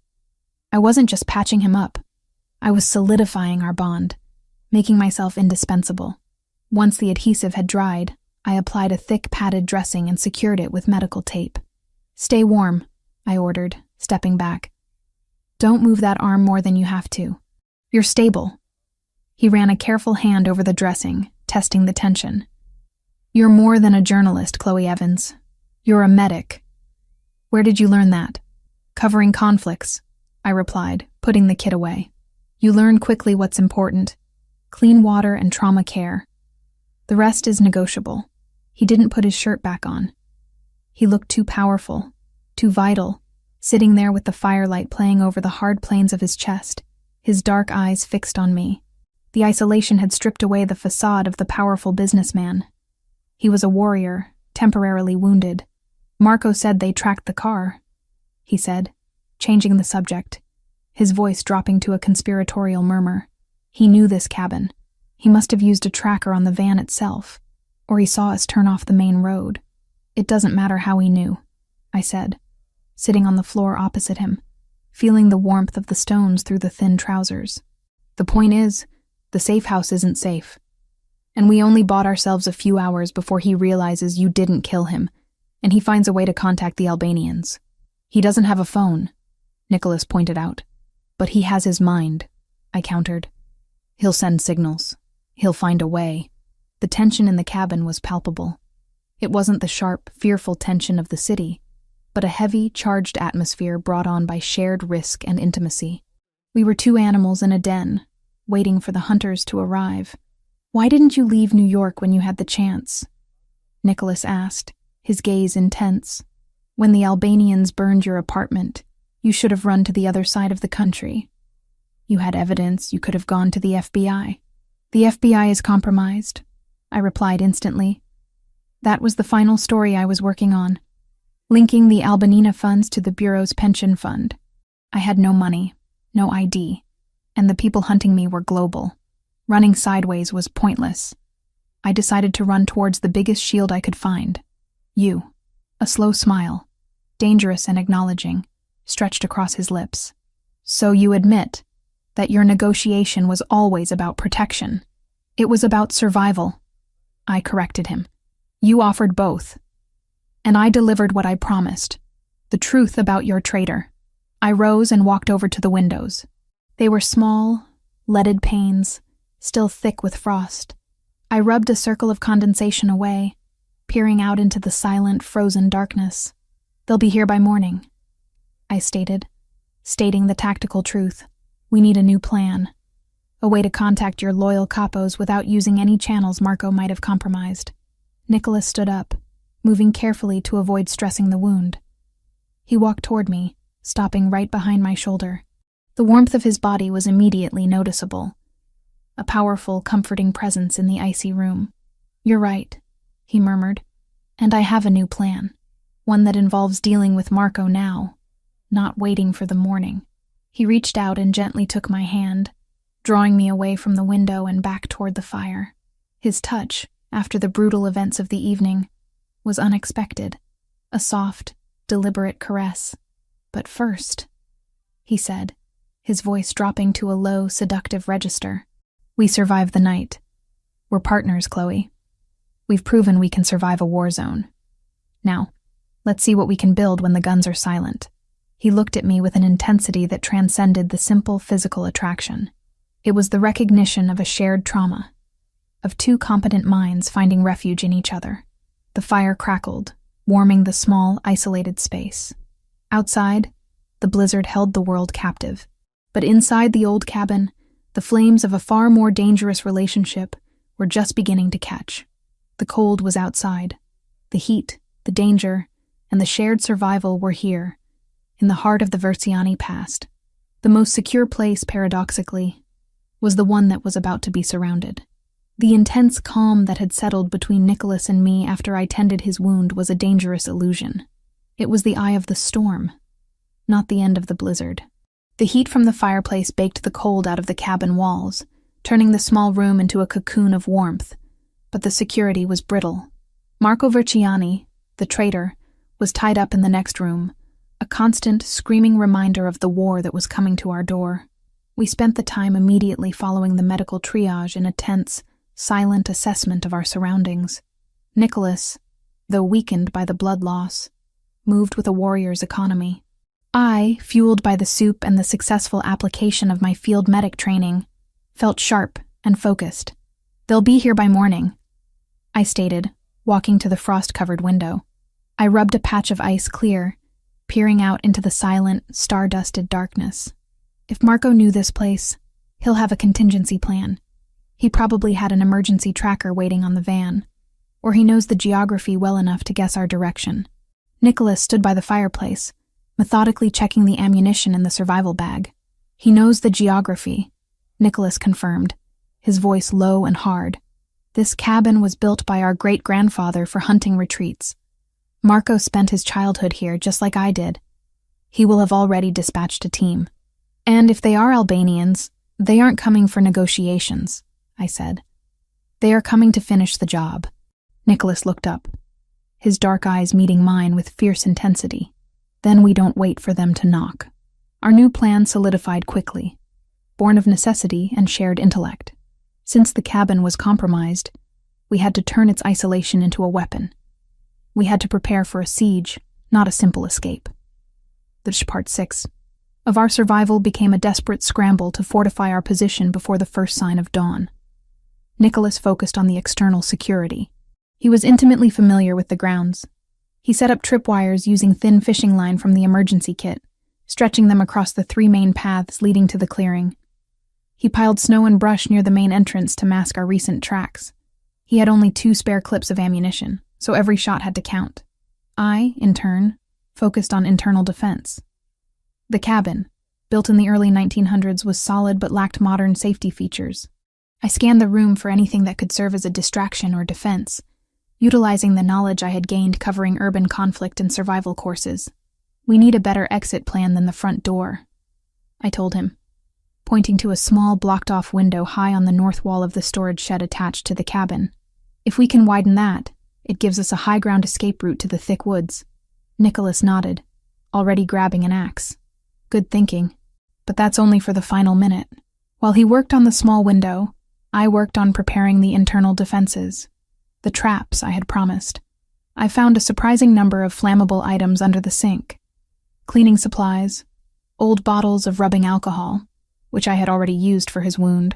I wasn't just patching him up. I was solidifying our bond, making myself indispensable. Once the adhesive had dried, I applied a thick padded dressing and secured it with medical tape. "Stay warm," I ordered, stepping back. "Don't move that arm more than you have to. You're stable." He ran a careful hand over the dressing, testing the tension. "You're more than a journalist, Chloe Evans. You're a medic." "Where did you learn that?" "Covering conflicts," I replied, putting the kit away. "You learn quickly what's important. Clean water and trauma care. The rest is negotiable." He didn't put his shirt back on. He looked too powerful, too vital, sitting there with the firelight playing over the hard planes of his chest, his dark eyes fixed on me. The isolation had stripped away the facade of the powerful businessman. He was a warrior, temporarily wounded. "Marco said they tracked the car," he said, changing the subject, his voice dropping to a conspiratorial murmur. "He knew this cabin. He must have used a tracker on the van itself, or he saw us turn off the main road. It doesn't matter how he knew," I said, sitting on the floor opposite him, feeling the warmth of the stones through the thin trousers. "The point is, the safe house isn't safe. And we only bought ourselves a few hours before he realizes you didn't kill him, and he finds a way to contact the Albanians. He doesn't have a phone," Nicholas pointed out. "But he has his mind," I countered. "He'll send signals. He'll find a way." The tension in the cabin was palpable. It wasn't the sharp, fearful tension of the city, but a heavy, charged atmosphere brought on by shared risk and intimacy. We were two animals in a den, waiting for the hunters to arrive. "Why didn't you leave New York when you had the chance?" Nicholas asked, his gaze intense. "When the Albanians burned your apartment, you should have run to the other side of the country. You had evidence. You could have gone to the FBI. The FBI is compromised," I replied instantly. That was the final story I was working on, linking the Albanina funds to the Bureau's pension fund. I had no money, no ID, and the people hunting me were global. Running sideways was pointless. I decided to run towards the biggest shield I could find. You. A slow smile, dangerous and acknowledging, stretched across his lips. "So you admit that your negotiation was always about protection. It was about survival," I corrected him. "You offered both. And I delivered what I promised. The truth about your traitor." I rose and walked over to the windows. They were small, leaded panes, still thick with frost. I rubbed a circle of condensation away, peering out into the silent, frozen darkness. "They'll be here by morning," I stated, stating the tactical truth. "We need a new plan. A way to contact your loyal capos without using any channels Marco might have compromised." Nicholas stood up, moving carefully to avoid stressing the wound. He walked toward me, stopping right behind my shoulder. The warmth of his body was immediately noticeable, a powerful, comforting presence in the icy room. "You're right," he murmured, "and I have a new plan, one that involves dealing with Marco now, not waiting for the morning." He reached out and gently took my hand, drawing me away from the window and back toward the fire. His touch, after the brutal events of the evening, was unexpected, a soft, deliberate caress. "But first," he said, his voice dropping to a low, seductive register, "we survived the night. We're partners, Chloe. We've proven we can survive a war zone. Now, let's see what we can build when the guns are silent." He looked at me with an intensity that transcended the simple physical attraction. It was the recognition of a shared trauma, of two competent minds finding refuge in each other. The fire crackled, warming the small, isolated space. Outside, the blizzard held the world captive. But inside the old cabin, the flames of a far more dangerous relationship were just beginning to catch. The cold was outside. The heat, the danger, and the shared survival were here, in the heart of the Versiani past. The most secure place, paradoxically, was the one that was about to be surrounded. The intense calm that had settled between Nicholas and me after I tended his wound was a dangerous illusion. It was the eye of the storm, not the end of the blizzard. The heat from the fireplace baked the cold out of the cabin walls, turning the small room into a cocoon of warmth, but the security was brittle. Marco Verciani, the traitor, was tied up in the next room, a constant, screaming reminder of the war that was coming to our door. We spent the time immediately following the medical triage in a tense, silent assessment of our surroundings. Nicholas, though weakened by the blood loss, moved with a warrior's economy. I, fueled by the soup and the successful application of my field medic training, felt sharp and focused. "They'll be here by morning," I stated, walking to the frost-covered window. I rubbed a patch of ice clear, peering out into the silent, star-dusted darkness. If Marco knew this place, he'll have a contingency plan. He probably had an emergency tracker waiting on the van, or he knows the geography well enough to guess our direction. Nicholas stood by the fireplace, methodically checking the ammunition in the survival bag. "He knows the geography," Nicholas confirmed, his voice low and hard. "This cabin was built by our great-grandfather for hunting retreats. Marco spent his childhood here just like I did. He will have already dispatched a team. And if they are Albanians, they aren't coming for negotiations," I said. "They are coming to finish the job." Nicholas looked up, his dark eyes meeting mine with fierce intensity. "Then we don't wait for them to knock." Our new plan solidified quickly, born of necessity and shared intellect. Since the cabin was compromised, we had to turn its isolation into a weapon. We had to prepare for a siege, not a simple escape. Part 6 of our survival became a desperate scramble to fortify our position before the first sign of dawn. Nicholas focused on the external security. He was intimately familiar with the grounds. He set up tripwires using thin fishing line from the emergency kit, stretching them across the 3 main paths leading to the clearing. He piled snow and brush near the main entrance to mask our recent tracks. He had only 2 spare clips of ammunition, so every shot had to count. I, in turn, focused on internal defense. The cabin, built in the early 1900s, was solid but lacked modern safety features. I scanned the room for anything that could serve as a distraction or defense, utilizing the knowledge I had gained covering urban conflict and survival courses. "We need a better exit plan than the front door," I told him, pointing to a small blocked-off window high on the north wall of the storage shed attached to the cabin. "If we can widen that, it gives us a high-ground escape route to the thick woods." Nicholas nodded, already grabbing an axe. Good thinking, but that's only for the final minute. While he worked on the small window, I worked on preparing the internal defenses, the traps I had promised. I found a surprising number of flammable items under the sink. Cleaning supplies, old bottles of rubbing alcohol, which I had already used for his wound,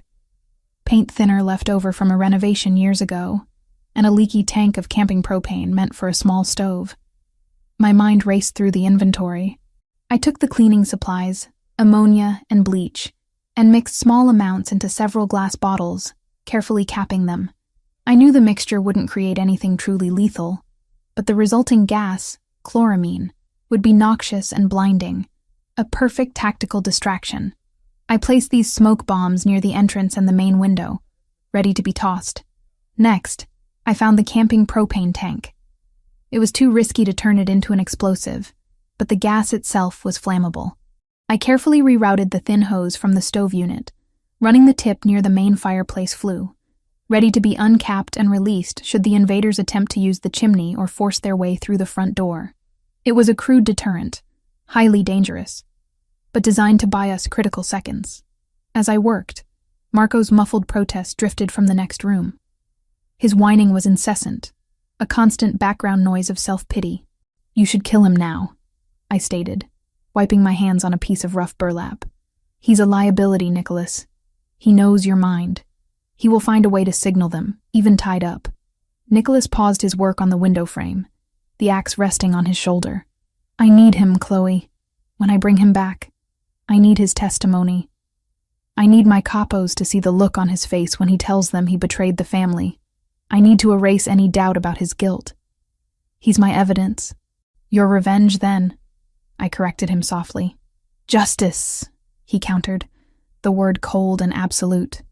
paint thinner left over from a renovation years ago, and a leaky tank of camping propane meant for a small stove. My mind raced through the inventory. I took the cleaning supplies, ammonia and bleach, and mixed small amounts into several glass bottles, carefully capping them. I knew the mixture wouldn't create anything truly lethal, but the resulting gas, chloramine, would be noxious and blinding, a perfect tactical distraction. I placed these smoke bombs near the entrance and the main window, ready to be tossed. Next, I found the camping propane tank. It was too risky to turn it into an explosive, but the gas itself was flammable. I carefully rerouted the thin hose from the stove unit, running the tip near the main fireplace flue, ready to be uncapped and released should the invaders attempt to use the chimney or force their way through the front door. It was a crude deterrent, highly dangerous, but designed to buy us critical seconds. As I worked, Marco's muffled protest drifted from the next room. His whining was incessant, a constant background noise of self-pity. "You should kill him now," I stated, wiping my hands on a piece of rough burlap. "He's a liability, Nicholas. He knows your mind. He will find a way to signal them, even tied up." Nicholas paused his work on the window frame, the axe resting on his shoulder. "I need him, Chloe. When I bring him back, I need his testimony. I need my capos to see the look on his face when he tells them he betrayed the family. I need to erase any doubt about his guilt. He's my evidence. Your revenge, then," I corrected him softly. "Justice," he countered, the word cold and absolute.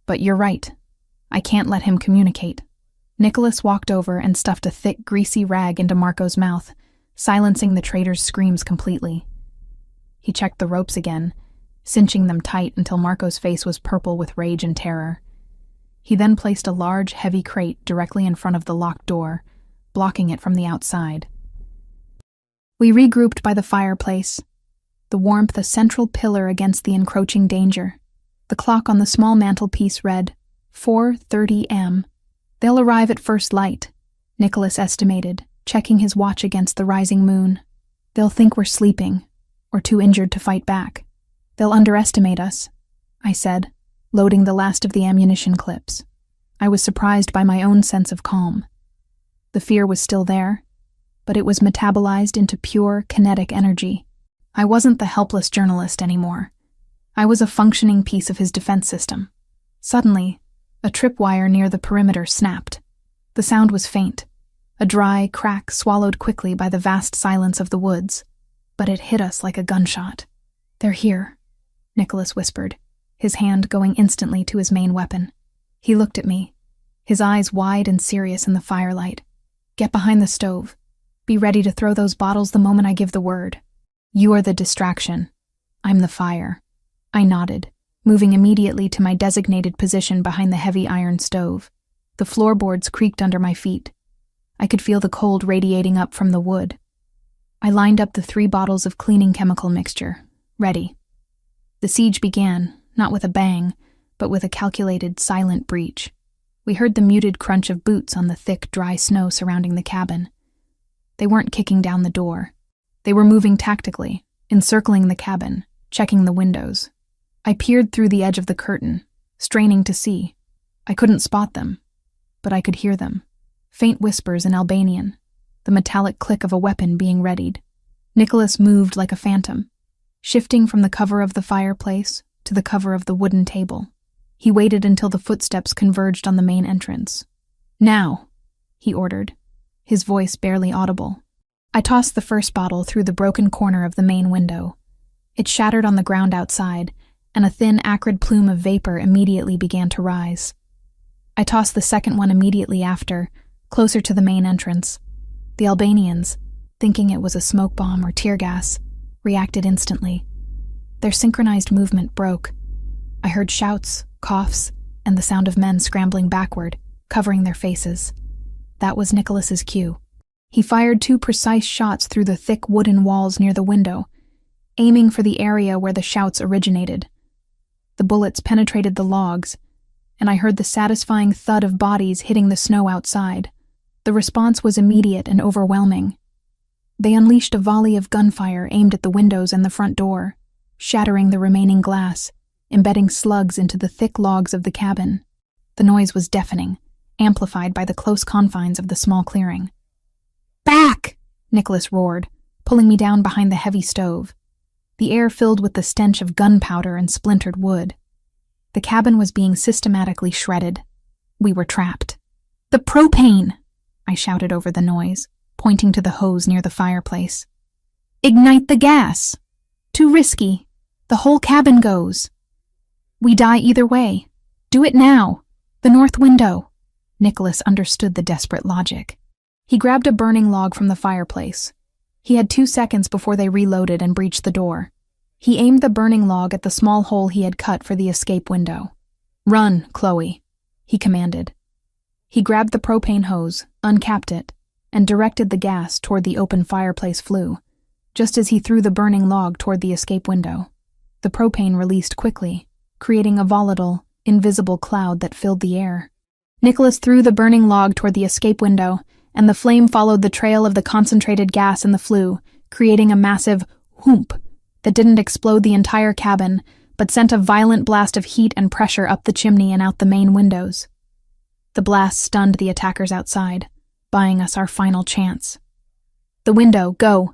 "But you're right. I can't let him communicate." Nicholas walked over and stuffed a thick, greasy rag into Marco's mouth, silencing the traitor's screams completely. He checked the ropes again, cinching them tight until Marco's face was purple with rage and terror. He then placed a large, heavy crate directly in front of the locked door, blocking it from the outside. We regrouped by the fireplace, the warmth a central pillar against the encroaching danger. The clock on the small mantelpiece read 4:30 am. "They'll arrive at first light," Nicholas estimated, checking his watch against the rising moon. "They'll think we're sleeping, or too injured to fight back. They'll underestimate us," I said, loading the last of the ammunition clips. I was surprised by my own sense of calm. The fear was still there, but it was metabolized into pure, kinetic energy. I wasn't the helpless journalist anymore. I was a functioning piece of his defense system. Suddenly, a tripwire near the perimeter snapped. The sound was faint, a dry crack swallowed quickly by the vast silence of the woods, but it hit us like a gunshot. "They're here," Nicholas whispered, his hand going instantly to his main weapon. He looked at me, his eyes wide and serious in the firelight. "Get behind the stove. Be ready to throw those bottles the moment I give the word. You are the distraction. I'm the fire." I nodded, moving immediately to my designated position behind the heavy iron stove. The floorboards creaked under my feet. I could feel the cold radiating up from the wood. I lined up the 3 bottles of cleaning chemical mixture, ready. The siege began, not with a bang, but with a calculated, silent breach. We heard the muted crunch of boots on the thick, dry snow surrounding the cabin. They weren't kicking down the door. They were moving tactically, encircling the cabin, checking the windows. I peered through the edge of the curtain, straining to see. I couldn't spot them, but I could hear them. Faint whispers in Albanian, the metallic click of a weapon being readied. Nicholas moved like a phantom, shifting from the cover of the fireplace to the cover of the wooden table. He waited until the footsteps converged on the main entrance. "Now," he ordered, his voice barely audible. I tossed the first bottle through the broken corner of the main window. It shattered on the ground outside, and a thin, acrid plume of vapor immediately began to rise. I tossed the second one immediately after, closer to the main entrance. The Albanians, thinking it was a smoke bomb or tear gas, reacted instantly. Their synchronized movement broke. I heard shouts, coughs, and the sound of men scrambling backward, covering their faces. That was Nicholas's cue. He fired 2 precise shots through the thick wooden walls near the window, aiming for the area where the shouts originated. The bullets penetrated the logs, and I heard the satisfying thud of bodies hitting the snow outside. The response was immediate and overwhelming. They unleashed a volley of gunfire aimed at the windows and the front door, shattering the remaining glass, embedding slugs into the thick logs of the cabin. The noise was deafening, amplified by the close confines of the small clearing. "Back!" Nicholas roared, pulling me down behind the heavy stove. The air filled with the stench of gunpowder and splintered wood. The cabin was being systematically shredded. We were trapped. "The propane!" I shouted over the noise, pointing to the hose near the fireplace. "Ignite the gas! Too risky. The whole cabin goes. We die either way. Do it now. The north window." Nicholas understood the desperate logic. He grabbed a burning log from the fireplace. He had 2 seconds before they reloaded and breached the door. He aimed the burning log at the small hole he had cut for the escape window. "Run, Chloe," he commanded. He grabbed the propane hose, uncapped it, and directed the gas toward the open fireplace flue, just as he threw the burning log toward the escape window. The propane released quickly, creating a volatile, invisible cloud that filled the air. Nicholas threw the burning log toward the escape window, and the flame followed the trail of the concentrated gas in the flue, creating a massive whoomp that didn't explode the entire cabin, but sent a violent blast of heat and pressure up the chimney and out the main windows. The blast stunned the attackers outside, buying us our final chance. "The window, go!"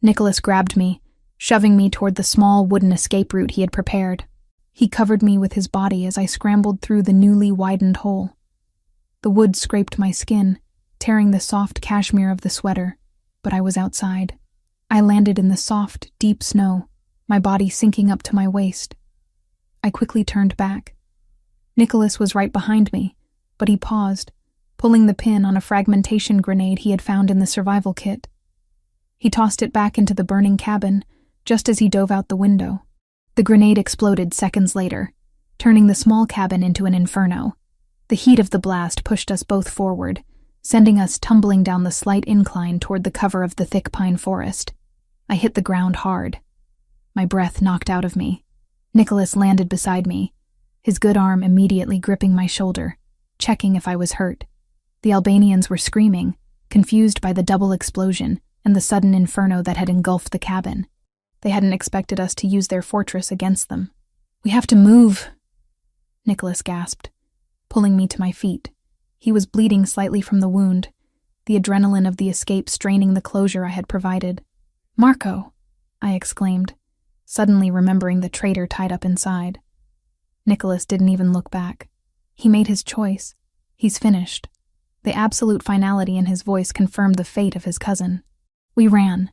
Nicholas grabbed me, shoving me toward the small wooden escape route he had prepared. He covered me with his body as I scrambled through the newly widened hole. The wood scraped my skin, tearing the soft cashmere of the sweater, but I was outside. I landed in the soft, deep snow, my body sinking up to my waist. I quickly turned back. Nicholas was right behind me, but he paused, pulling the pin on a fragmentation grenade he had found in the survival kit. He tossed it back into the burning cabin, just as he dove out the window. The grenade exploded seconds later, turning the small cabin into an inferno. The heat of the blast pushed us both forward, sending us tumbling down the slight incline toward the cover of the thick pine forest. I hit the ground hard. My breath knocked out of me. Nicholas landed beside me, his good arm immediately gripping my shoulder, checking if I was hurt. The Albanians were screaming, confused by the double explosion and the sudden inferno that had engulfed the cabin. They hadn't expected us to use their fortress against them. "We have to move," Nicholas gasped, pulling me to my feet. He was bleeding slightly from the wound, the adrenaline of the escape straining the closure I had provided. "Marco," I exclaimed, suddenly remembering the traitor tied up inside. Nicholas didn't even look back. He made his choice. He's finished. The absolute finality in his voice confirmed the fate of his cousin. We ran,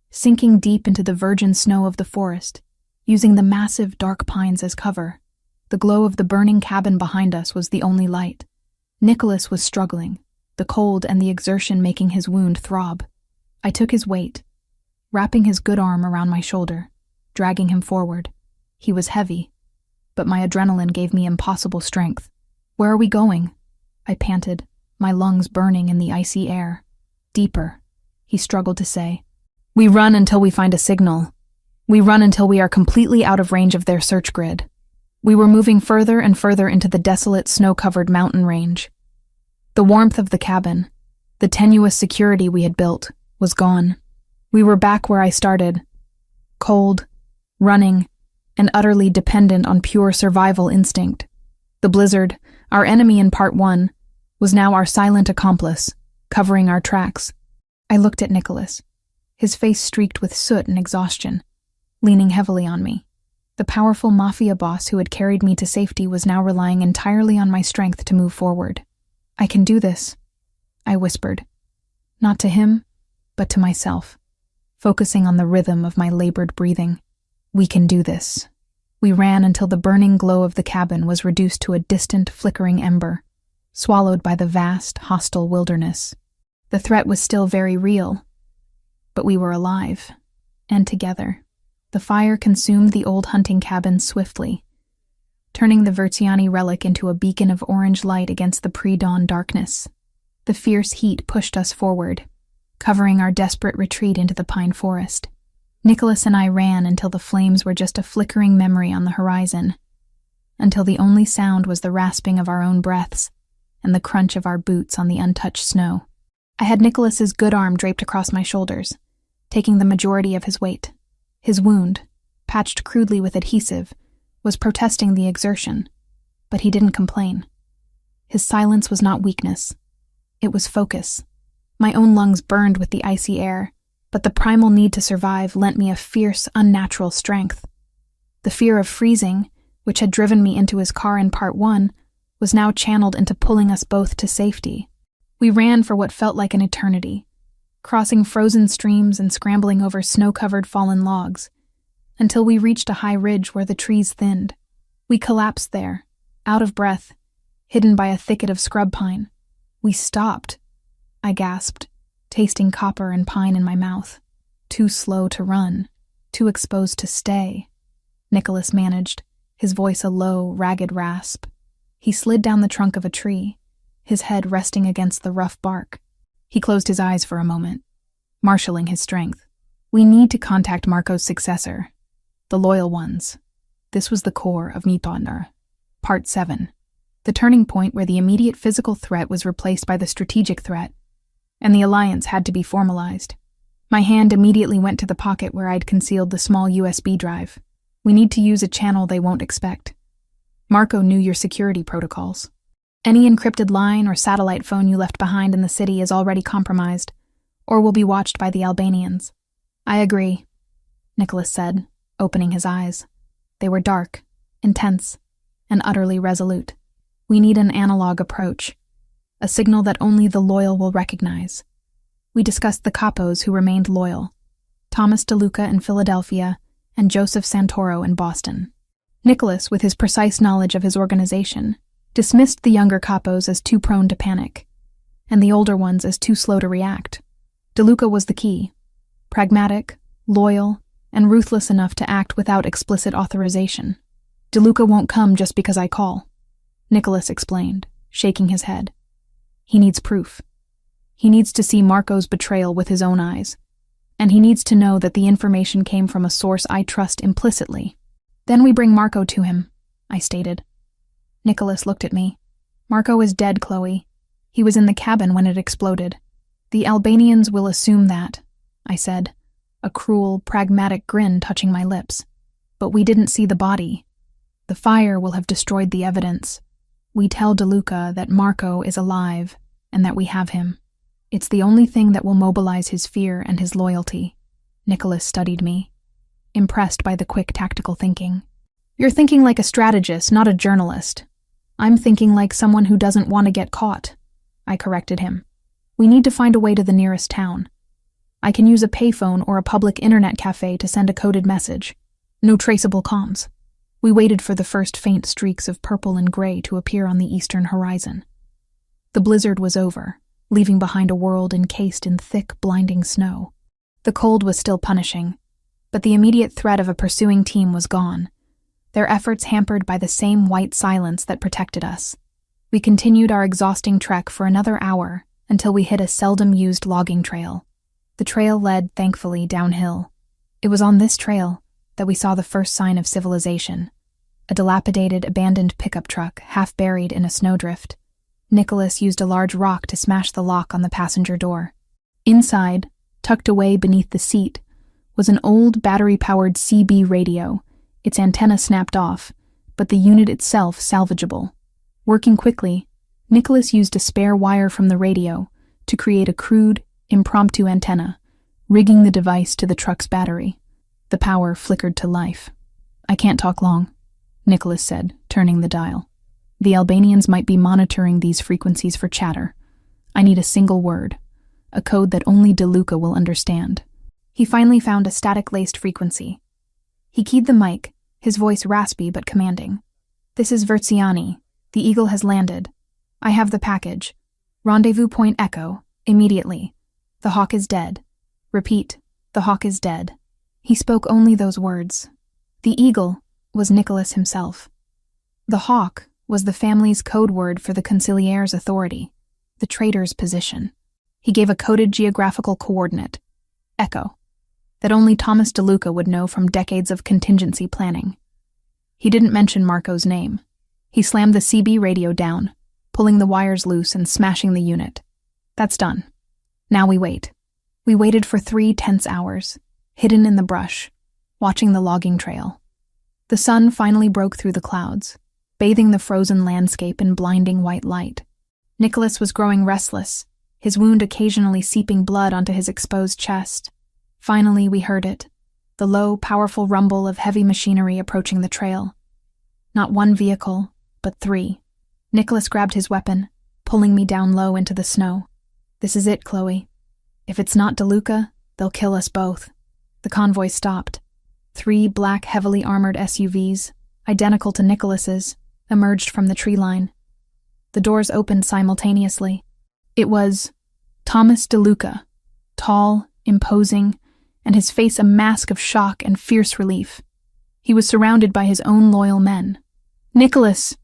sinking deep into the virgin snow of the forest, using the massive dark pines as cover. The glow of the burning cabin behind us was the only light. Nicholas was struggling, the cold and the exertion making his wound throb. I took his weight, wrapping his good arm around my shoulder, dragging him forward. He was heavy, but my adrenaline gave me impossible strength. "Where are we going?" I panted, my lungs burning in the icy air. "Deeper," he struggled to say. "We run until we find a signal. We run until we are completely out of range of their search grid." We were moving further and further into the desolate, snow-covered mountain range. The warmth of the cabin, the tenuous security we had built, was gone. We were back where I started, cold, running, and utterly dependent on pure survival instinct. The blizzard, our enemy in Part 1, was now our silent accomplice, covering our tracks. I looked at Nicholas, his face streaked with soot and exhaustion, leaning heavily on me. The powerful Mafia boss who had carried me to safety was now relying entirely on my strength to move forward. "I can do this," I whispered, not to him, but to myself, focusing on the rhythm of my labored breathing. "We can do this." We ran until the burning glow of the cabin was reduced to a distant, flickering ember, swallowed by the vast, hostile wilderness. The threat was still very real, but we were alive, and together. The fire consumed the old hunting cabin swiftly, turning the Verziani relic into a beacon of orange light against the pre-dawn darkness. The fierce heat pushed us forward, covering our desperate retreat into the pine forest. Nicholas and I ran until the flames were just a flickering memory on the horizon, until the only sound was the rasping of our own breaths and the crunch of our boots on the untouched snow. I had Nicholas's good arm draped across my shoulders, taking the majority of his weight. His wound, patched crudely with adhesive, was protesting the exertion, but he didn't complain. His silence was not weakness. It was focus. My own lungs burned with the icy air, but the primal need to survive lent me a fierce, unnatural strength. The fear of freezing, which had driven me into his car in Part 1, was now channeled into pulling us both to safety. We ran for what felt like an eternity, crossing frozen streams and scrambling over snow-covered fallen logs, until we reached a high ridge where the trees thinned. We collapsed there, out of breath, hidden by a thicket of scrub pine. "We stopped," I gasped, tasting copper and pine in my mouth. "Too slow to run, too exposed to stay," Nicholas managed, his voice a low, ragged rasp. He slid down the trunk of a tree, his head resting against the rough bark. He closed his eyes for a moment, marshalling his strength. "We need to contact Marco's successor, the loyal ones." This was the core of Mitoner. Part 7. The turning point where the immediate physical threat was replaced by the strategic threat, and the alliance had to be formalized. My hand immediately went to the pocket where I'd concealed the small USB drive. "We need to use a channel they won't expect. Marco knew your security protocols. Any encrypted line or satellite phone you left behind in the city is already compromised, or will be watched by the Albanians." "I agree," Nicholas said, opening his eyes. They were dark, intense, and utterly resolute. "We need an analog approach, a signal that only the loyal will recognize." We discussed the capos who remained loyal, Thomas DeLuca in Philadelphia and Joseph Santoro in Boston. Nicholas, with his precise knowledge of his organization, dismissed the younger capos as too prone to panic, and the older ones as too slow to react. DeLuca was the key, pragmatic, loyal, and ruthless enough to act without explicit authorization. DeLuca won't come just because I call, Nicholas explained, shaking his head. He needs proof. He needs to see Marco's betrayal with his own eyes. And he needs to know that the information came from a source I trust implicitly. Then we bring Marco to him, I stated. Nicholas looked at me. Marco is dead, Chloe. He was in the cabin when it exploded. The Albanians will assume that, I said, a cruel, pragmatic grin touching my lips. But we didn't see the body. The fire will have destroyed the evidence. We tell DeLuca that Marco is alive and that we have him. It's the only thing that will mobilize his fear and his loyalty. Nicholas studied me, impressed by the quick tactical thinking. You're thinking like a strategist, not a journalist. I'm thinking like someone who doesn't want to get caught, I corrected him. We need to find a way to the nearest town. I can use a payphone or a public internet cafe to send a coded message. No traceable comms. We waited for the first faint streaks of purple and gray to appear on the eastern horizon. The blizzard was over, leaving behind a world encased in thick, blinding snow. The cold was still punishing, but the immediate threat of a pursuing team was gone, their efforts hampered by the same white silence that protected us. We continued our exhausting trek for another hour until we hit a seldom-used logging trail. The trail led, thankfully, downhill. It was on this trail that we saw the first sign of civilization, a dilapidated, abandoned pickup truck half buried in a snowdrift. Nicholas used a large rock to smash the lock on the passenger door. Inside, tucked away beneath the seat, was an old battery-powered CB radio, its antenna snapped off, but the unit itself salvageable. Working quickly, Nicholas used a spare wire from the radio to create a crude, impromptu antenna, rigging the device to the truck's battery. The power flickered to life. I can't talk long, Nicholas said, turning the dial. The Albanians might be monitoring these frequencies for chatter. I need a single word, a code that only DeLuca will understand. He finally found a static-laced frequency. He keyed the mic, his voice raspy but commanding. This is Verziani. The Eagle has landed. I have the package. Rendezvous point Echo, immediately. The Hawk is dead. Repeat, the Hawk is dead. He spoke only those words. The Eagle was Nicholas himself. The Hawk was the family's code word for the Consigliere's authority, the traitor's position. He gave a coded geographical coordinate, Echo, that only Thomas DeLuca would know from decades of contingency planning. He didn't mention Marco's name. He slammed the CB radio down, pulling the wires loose and smashing the unit. That's done. Now we wait. We waited for 3 tense hours, hidden in the brush, watching the logging trail. The sun finally broke through the clouds, bathing the frozen landscape in blinding white light. Nicholas was growing restless, his wound occasionally seeping blood onto his exposed chest. Finally, we heard it, the low, powerful rumble of heavy machinery approaching the trail. Not one vehicle, but 3. Nicholas grabbed his weapon, pulling me down low into the snow. This is it, Chloe. If it's not DeLuca, they'll kill us both. The convoy stopped. 3 black, heavily armored SUVs, identical to Nicholas's, emerged from the tree line. The doors opened simultaneously. It was Thomas DeLuca, tall, imposing, and his face a mask of shock and fierce relief. He was surrounded by his own loyal men. "Nicholas!"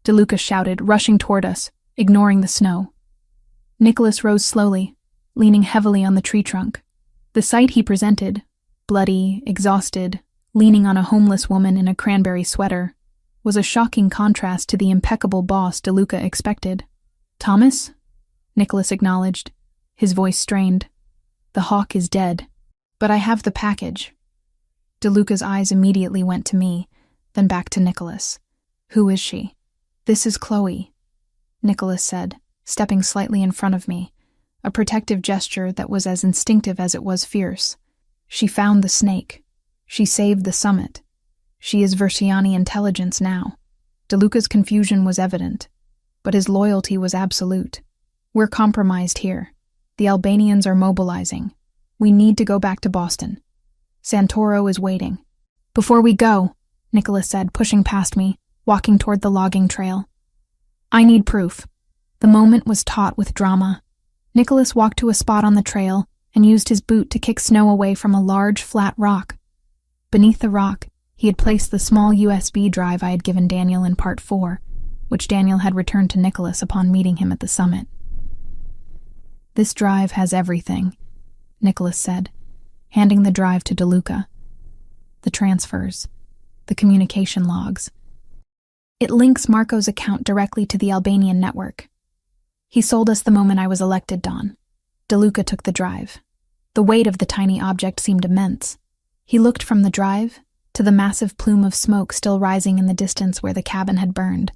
DeLuca shouted, rushing toward us, ignoring the snow. Nicholas rose slowly, leaning heavily on the tree trunk. The sight he presented, bloody, exhausted, leaning on a homeless woman in a cranberry sweater, was a shocking contrast to the impeccable boss DeLuca expected. "Thomas?" Nicholas acknowledged, his voice strained. "The Hawk is dead, but I have the package." DeLuca's eyes immediately went to me, then back to Nicholas. "Who is she?" "This is Chloe," Nicholas said, stepping slightly in front of me, a protective gesture that was as instinctive as it was fierce. "She found the snake. She saved the summit. She is Versiani intelligence now." DeLuca's confusion was evident, but his loyalty was absolute. "We're compromised here. The Albanians are mobilizing. We need to go back to Boston. Santoro is waiting." "Before we go," Nicholas said, pushing past me, walking toward the logging trail. "I need proof." The moment was taut with drama. Nicholas walked to a spot on the trail and used his boot to kick snow away from a large, flat rock. Beneath the rock, he had placed the small USB drive I had given Daniel in Part 4, which Daniel had returned to Nicholas upon meeting him at the summit. "This drive has everything," Nicholas said, handing the drive to DeLuca. "The transfers, the communication logs. It links Marco's account directly to the Albanian network. He sold us the moment I was elected Don." DeLuca took the drive. The weight of the tiny object seemed immense. He looked from the drive to the massive plume of smoke still rising in the distance where the cabin had burned,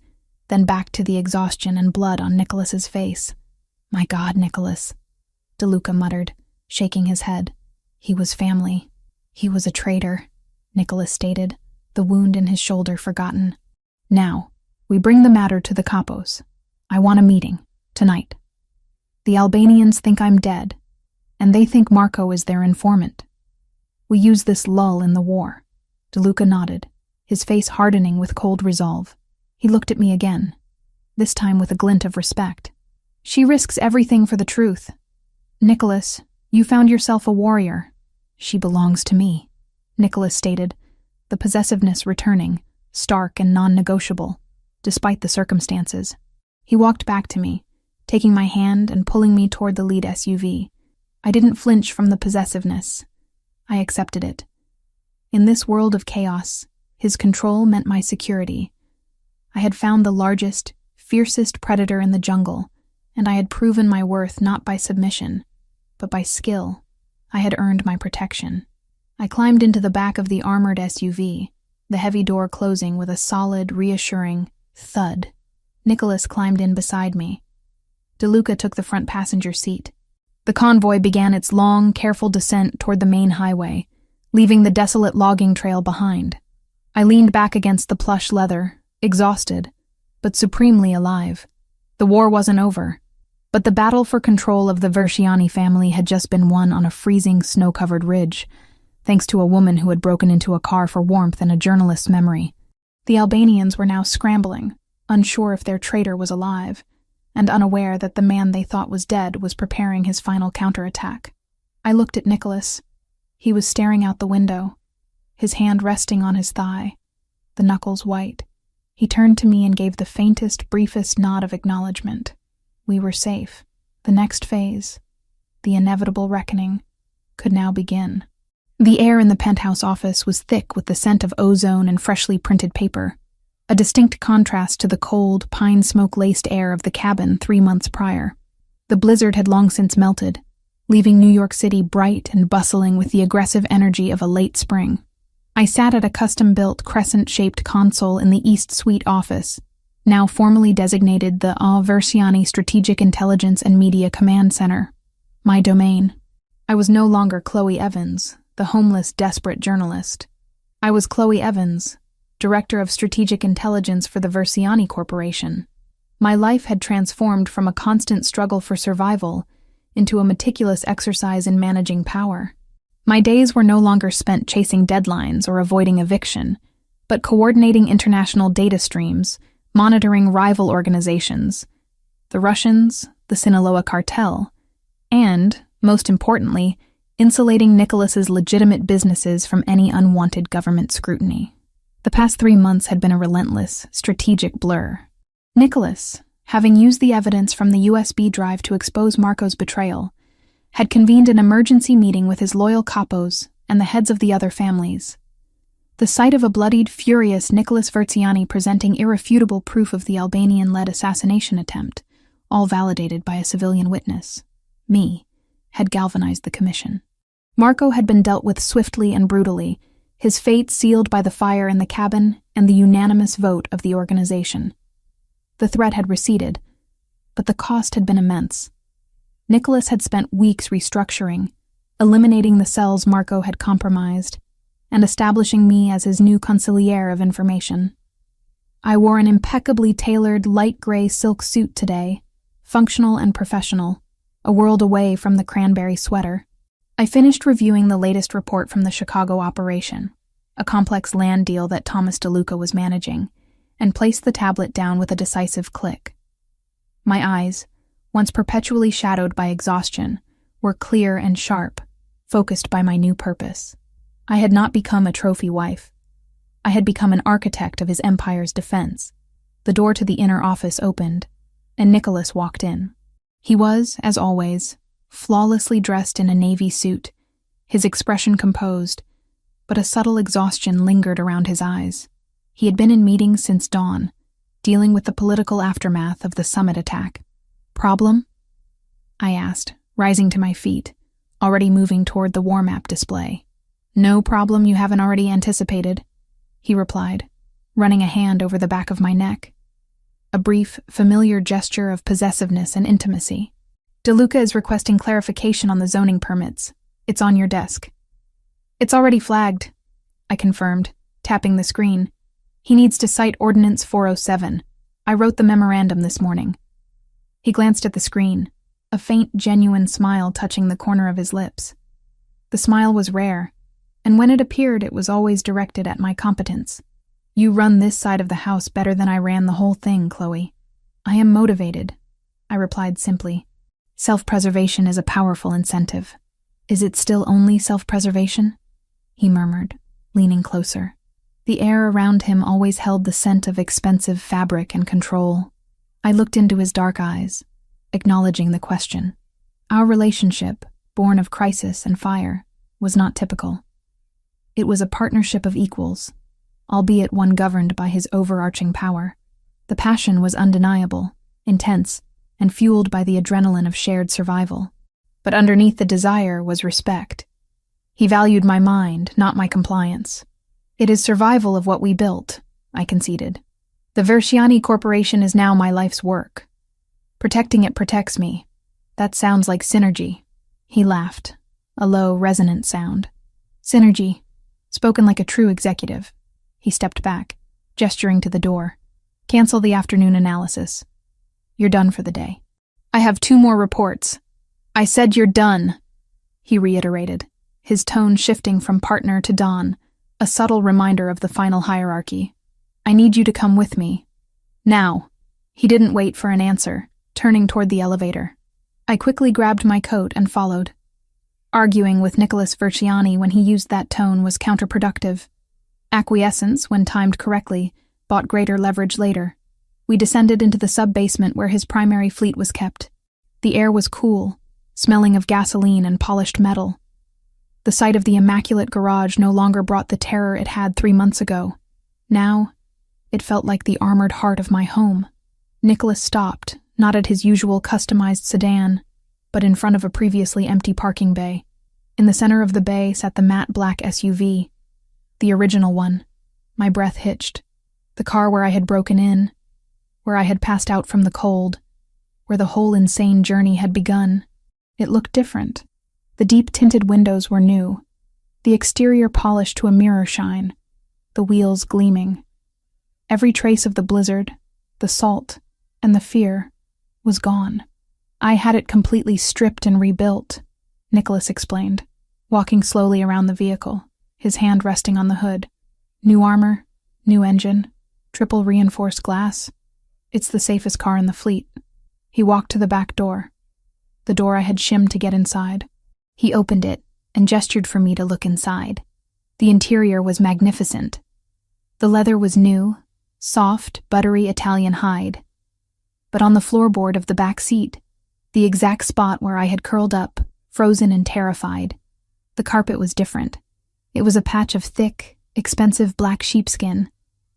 then back to the exhaustion and blood on Nicholas's face. "My God, Nicholas," DeLuca muttered, shaking his head. "He was family. He was a traitor," Nicholas stated, the wound in his shoulder forgotten. "Now, we bring the matter to the capos. I want a meeting, tonight. The Albanians think I'm dead, and they think Marco is their informant. We use this lull in the war." DeLuca nodded, his face hardening with cold resolve. He looked at me again, this time with a glint of respect. "She risks everything for the truth. Nicholas, you found yourself a warrior. She belongs to me," Nicholas stated, the possessiveness returning, stark and non-negotiable, despite the circumstances. He walked back to me, taking my hand and pulling me toward the lead SUV. I didn't flinch from the possessiveness. I accepted it. In this world of chaos, his control meant my security. I had found the largest, fiercest predator in the jungle, and I had proven my worth not by submission, but by skill. I had earned my protection. I climbed into the back of the armored SUV, the heavy door closing with a solid, reassuring thud. Nicholas climbed in beside me. DeLuca took the front passenger seat. The convoy began its long, careful descent toward the main highway, leaving the desolate logging trail behind. I leaned back against the plush leather, exhausted, but supremely alive. The war wasn't over, but the battle for control of the Versiani family had just been won on a freezing, snow-covered ridge, thanks to a woman who had broken into a car for warmth and a journalist's memory. The Albanians were now scrambling, unsure if their traitor was alive, and unaware that the man they thought was dead was preparing his final counterattack. I looked at Nicholas. He was staring out the window, his hand resting on his thigh, the knuckles white. He turned to me and gave the faintest, briefest nod of acknowledgement. We were safe. The next phase, the inevitable reckoning, could now begin. The air in the penthouse office was thick with the scent of ozone and freshly printed paper, a distinct contrast to the cold, pine smoke-laced air of the cabin 3 months prior. The blizzard had long since melted, leaving New York City bright and bustling with the aggressive energy of a late spring. I sat at a custom-built, crescent-shaped console in the East Suite office, now formally designated the Versiani Strategic Intelligence and Media Command Center, my domain. I was no longer Chloe Evans, the homeless, desperate journalist. I was Chloe Evans, Director of Strategic Intelligence for the Versiani Corporation. My life had transformed from a constant struggle for survival into a meticulous exercise in managing power. My days were no longer spent chasing deadlines or avoiding eviction, but coordinating international data streams, monitoring rival organizations, the Russians, the Sinaloa cartel, and, most importantly, insulating Nicholas's legitimate businesses from any unwanted government scrutiny. The past 3 months had been a relentless, strategic blur. Nicholas, having used the evidence from the USB drive to expose Marco's betrayal, had convened an emergency meeting with his loyal capos and the heads of the other families. The sight of a bloodied, furious Nicholas Versiani presenting irrefutable proof of the Albanian-led assassination attempt, all validated by a civilian witness, me, had galvanized the commission. Marco had been dealt with swiftly and brutally, his fate sealed by the fire in the cabin and the unanimous vote of the organization. The threat had receded, but the cost had been immense. Nicholas had spent weeks restructuring, eliminating the cells Marco had compromised, and establishing me as his new consigliere of information. I wore an impeccably tailored light gray silk suit today, functional and professional, a world away from the cranberry sweater. I finished reviewing the latest report from the Chicago operation, a complex land deal that Thomas DeLuca was managing, and placed the tablet down with a decisive click. My eyes, once perpetually shadowed by exhaustion, were clear and sharp, focused by my new purpose. I had not become a trophy wife. I had become an architect of his empire's defense. The door to the inner office opened, and Nicholas walked in. He was, as always, flawlessly dressed in a navy suit, his expression composed, but a subtle exhaustion lingered around his eyes. He had been in meetings since dawn, dealing with the political aftermath of the summit attack. Problem? I asked, rising to my feet, already moving toward the war map display. No problem you haven't already anticipated, he replied, running a hand over the back of my neck. A brief, familiar gesture of possessiveness and intimacy. DeLuca is requesting clarification on the zoning permits. It's on your desk. It's already flagged, I confirmed, tapping the screen. He needs to cite Ordinance 407. I wrote the memorandum this morning. He glanced at the screen, a faint, genuine smile touching the corner of his lips. The smile was rare, and when it appeared, it was always directed at my competence. You run this side of the house better than I ran the whole thing, Chloe. I am motivated, I replied simply. Self-preservation is a powerful incentive. Is it still only self-preservation? He murmured, leaning closer. The air around him always held the scent of expensive fabric and control. I looked into his dark eyes, acknowledging the question. Our relationship, born of crisis and fire, was not typical. It was a partnership of equals, albeit one governed by his overarching power. The passion was undeniable, intense, and fueled by the adrenaline of shared survival. But underneath the desire was respect. He valued my mind, not my compliance. It is survival of what we built, I conceded. The Versiani Corporation is now my life's work. Protecting it protects me. That sounds like synergy. He laughed, a low, resonant sound. Synergy, spoken like a true executive. He stepped back, gesturing to the door. Cancel the afternoon analysis. You're done for the day. I have 2 more reports. I said you're done, he reiterated, his tone shifting from partner to Don, a subtle reminder of the final hierarchy. I need you to come with me. Now. He didn't wait for an answer, turning toward the elevator. I quickly grabbed my coat and followed. Arguing with Nicholas Versiani when he used that tone was counterproductive. Acquiescence, when timed correctly, bought greater leverage later. We descended into the sub-basement where his primary fleet was kept. The air was cool, smelling of gasoline and polished metal. The sight of the immaculate garage no longer brought the terror it had 3 months ago. Now, it felt like the armored heart of my home. Nicholas stopped, not at his usual customized sedan, but in front of a previously empty parking bay. In the center of the bay sat the matte black SUV, the original one. My breath hitched. The car where I had broken in, where I had passed out from the cold, where the whole insane journey had begun. It looked different. The deep-tinted windows were new, the exterior polished to a mirror shine, the wheels gleaming. Every trace of the blizzard, the salt, and the fear was gone. I had it completely stripped and rebuilt, Nicholas explained, walking slowly around the vehicle, his hand resting on the hood. New armor, new engine, triple reinforced glass. It's the safest car in the fleet. He walked to the back door, the door I had shimmed to get inside. He opened it and gestured for me to look inside. The interior was magnificent. The leather was new, soft, buttery Italian hide. But on the floorboard of the back seat, the exact spot where I had curled up, frozen and terrified, the carpet was different. It was a patch of thick, expensive black sheepskin,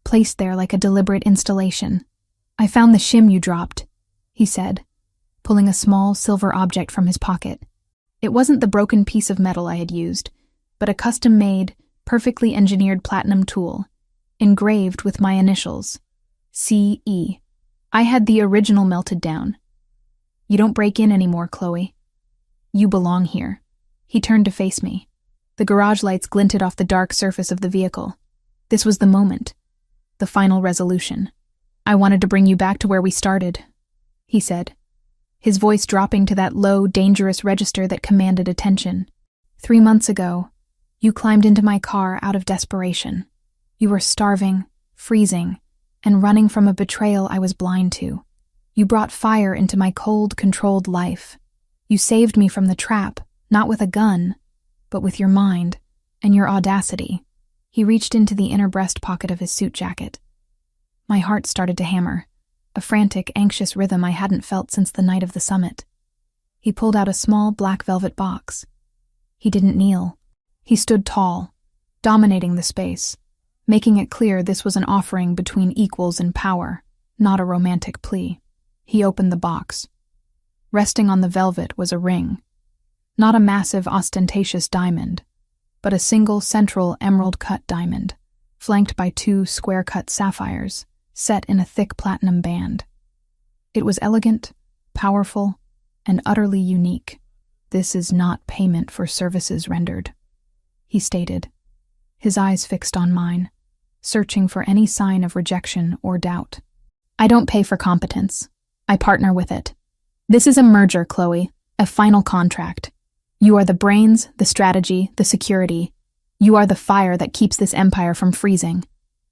placed there like a deliberate installation. I found the shim you dropped, he said, pulling a small silver object from his pocket. It wasn't the broken piece of metal I had used, but a custom-made, perfectly engineered platinum tool, engraved with my initials, C.E. I had the original melted down. You don't break in anymore, Chloe. You belong here. He turned to face me. The garage lights glinted off the dark surface of the vehicle. This was the moment, the final resolution. I wanted to bring you back to where we started, he said, his voice dropping to that low, dangerous register that commanded attention. 3 months ago, you climbed into my car out of desperation. You were starving, freezing, and running from a betrayal I was blind to. You brought fire into my cold, controlled life. You saved me from the trap, not with a gun, but with your mind, And your audacity. He reached into the inner breast pocket of his suit jacket. My heart started to hammer, a frantic, anxious rhythm I hadn't felt since the night of the summit. He pulled out a small black velvet box. He didn't kneel. He stood tall, dominating the space, making it clear this was an offering between equals in power, not a romantic plea. He opened the box. Resting on the velvet was a ring. Not a massive, ostentatious diamond, but a single central emerald-cut diamond, flanked by 2 square-cut sapphires, set in a thick platinum band. It was elegant, powerful, and utterly unique. "This is not payment for services rendered," he stated, his eyes fixed on mine, searching for any sign of rejection or doubt. "I don't pay for competence. I partner with it. This is a merger, Chloe, a final contract. You are the brains, the strategy, the security. You are the fire that keeps this empire from freezing."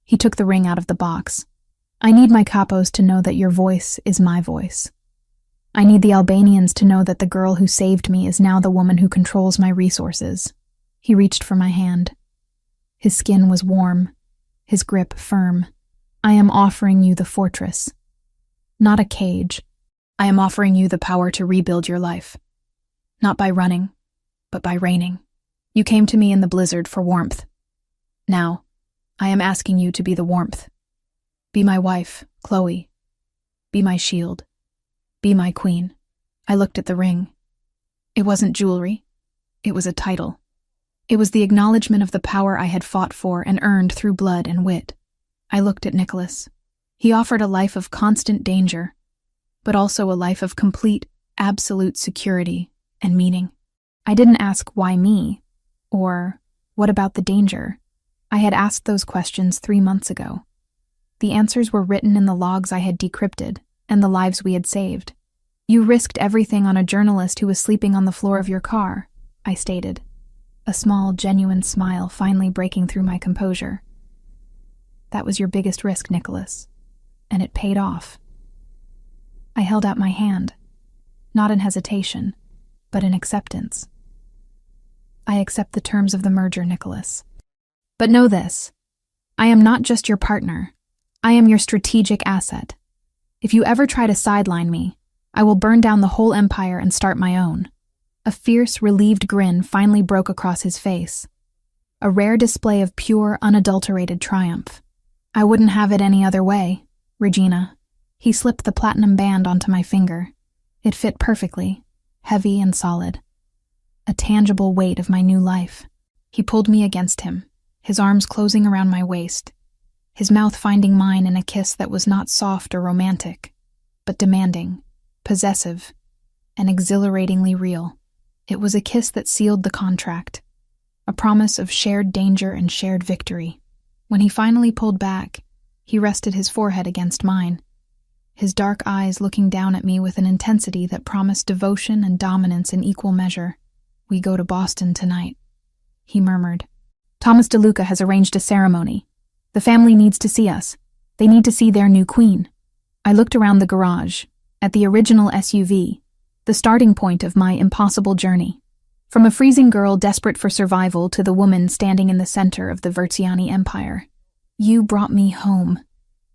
He took the ring out of the box. "I need my capos to know that your voice is my voice. I need the Albanians to know that the girl who saved me is now the woman who controls my resources." He reached for my hand. His skin was warm, his grip firm. "I am offering you the fortress, not a cage. I am offering you the power to rebuild your life. Not by running, but by reigning. You came to me in the blizzard for warmth. Now, I am asking you to be the warmth. Be my wife, Chloe. Be my shield. Be my queen." I looked at the ring. It wasn't jewelry. It was a title. It was the acknowledgement of the power I had fought for and earned through blood and wit. I looked at Nicholas. He offered a life of constant danger, but also a life of complete, absolute security and meaning. I didn't ask why me, or what about the danger. I had asked those questions 3 months ago. The answers were written in the logs I had decrypted and the lives we had saved. "You risked everything on a journalist who was sleeping on the floor of your car," I stated, a small, genuine smile finally breaking through my composure. "That was your biggest risk, Nicholas, and it paid off." I held out my hand, not in hesitation, but in acceptance. "I accept the terms of the merger, Nicholas. But know this, I am not just your partner. I am your strategic asset. If you ever try to sideline me, I will burn down the whole empire and start my own." A fierce, relieved grin finally broke across his face, a rare display of pure, unadulterated triumph. "I wouldn't have it any other way, Regina." He slipped the platinum band onto my finger. It fit perfectly, heavy and solid. A tangible weight of my new life. He pulled me against him, his arms closing around my waist, his mouth finding mine in a kiss that was not soft or romantic, but demanding, possessive, and exhilaratingly real. It was a kiss that sealed the contract, a promise of shared danger and shared victory. When he finally pulled back, he rested his forehead against mine, his dark eyes looking down at me with an intensity that promised devotion and dominance in equal measure. "We go to Boston tonight," he murmured. "Thomas DeLuca has arranged a ceremony. The family needs to see us. They need to see their new queen." I looked around the garage, at the original SUV, the starting point of my impossible journey. From a freezing girl desperate for survival to the woman standing in the center of the Verziani Empire. "You brought me home,"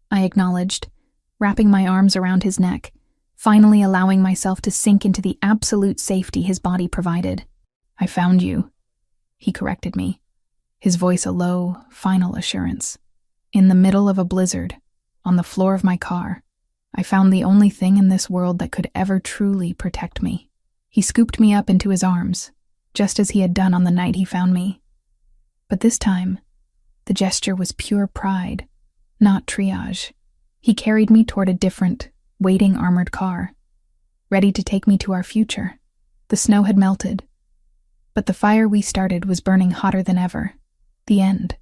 I acknowledged, wrapping my arms around his neck, finally allowing myself to sink into the absolute safety his body provided. "I found you," he corrected me, his voice a low, final assurance. "In the middle of a blizzard, on the floor of my car, I found the only thing in this world that could ever truly protect me." He scooped me up into his arms, just as he had done on the night he found me. But this time, the gesture was pure pride, not triage. He carried me toward a different, waiting armored car, ready to take me to our future. The snow had melted, but the fire we started was burning hotter than ever. The end.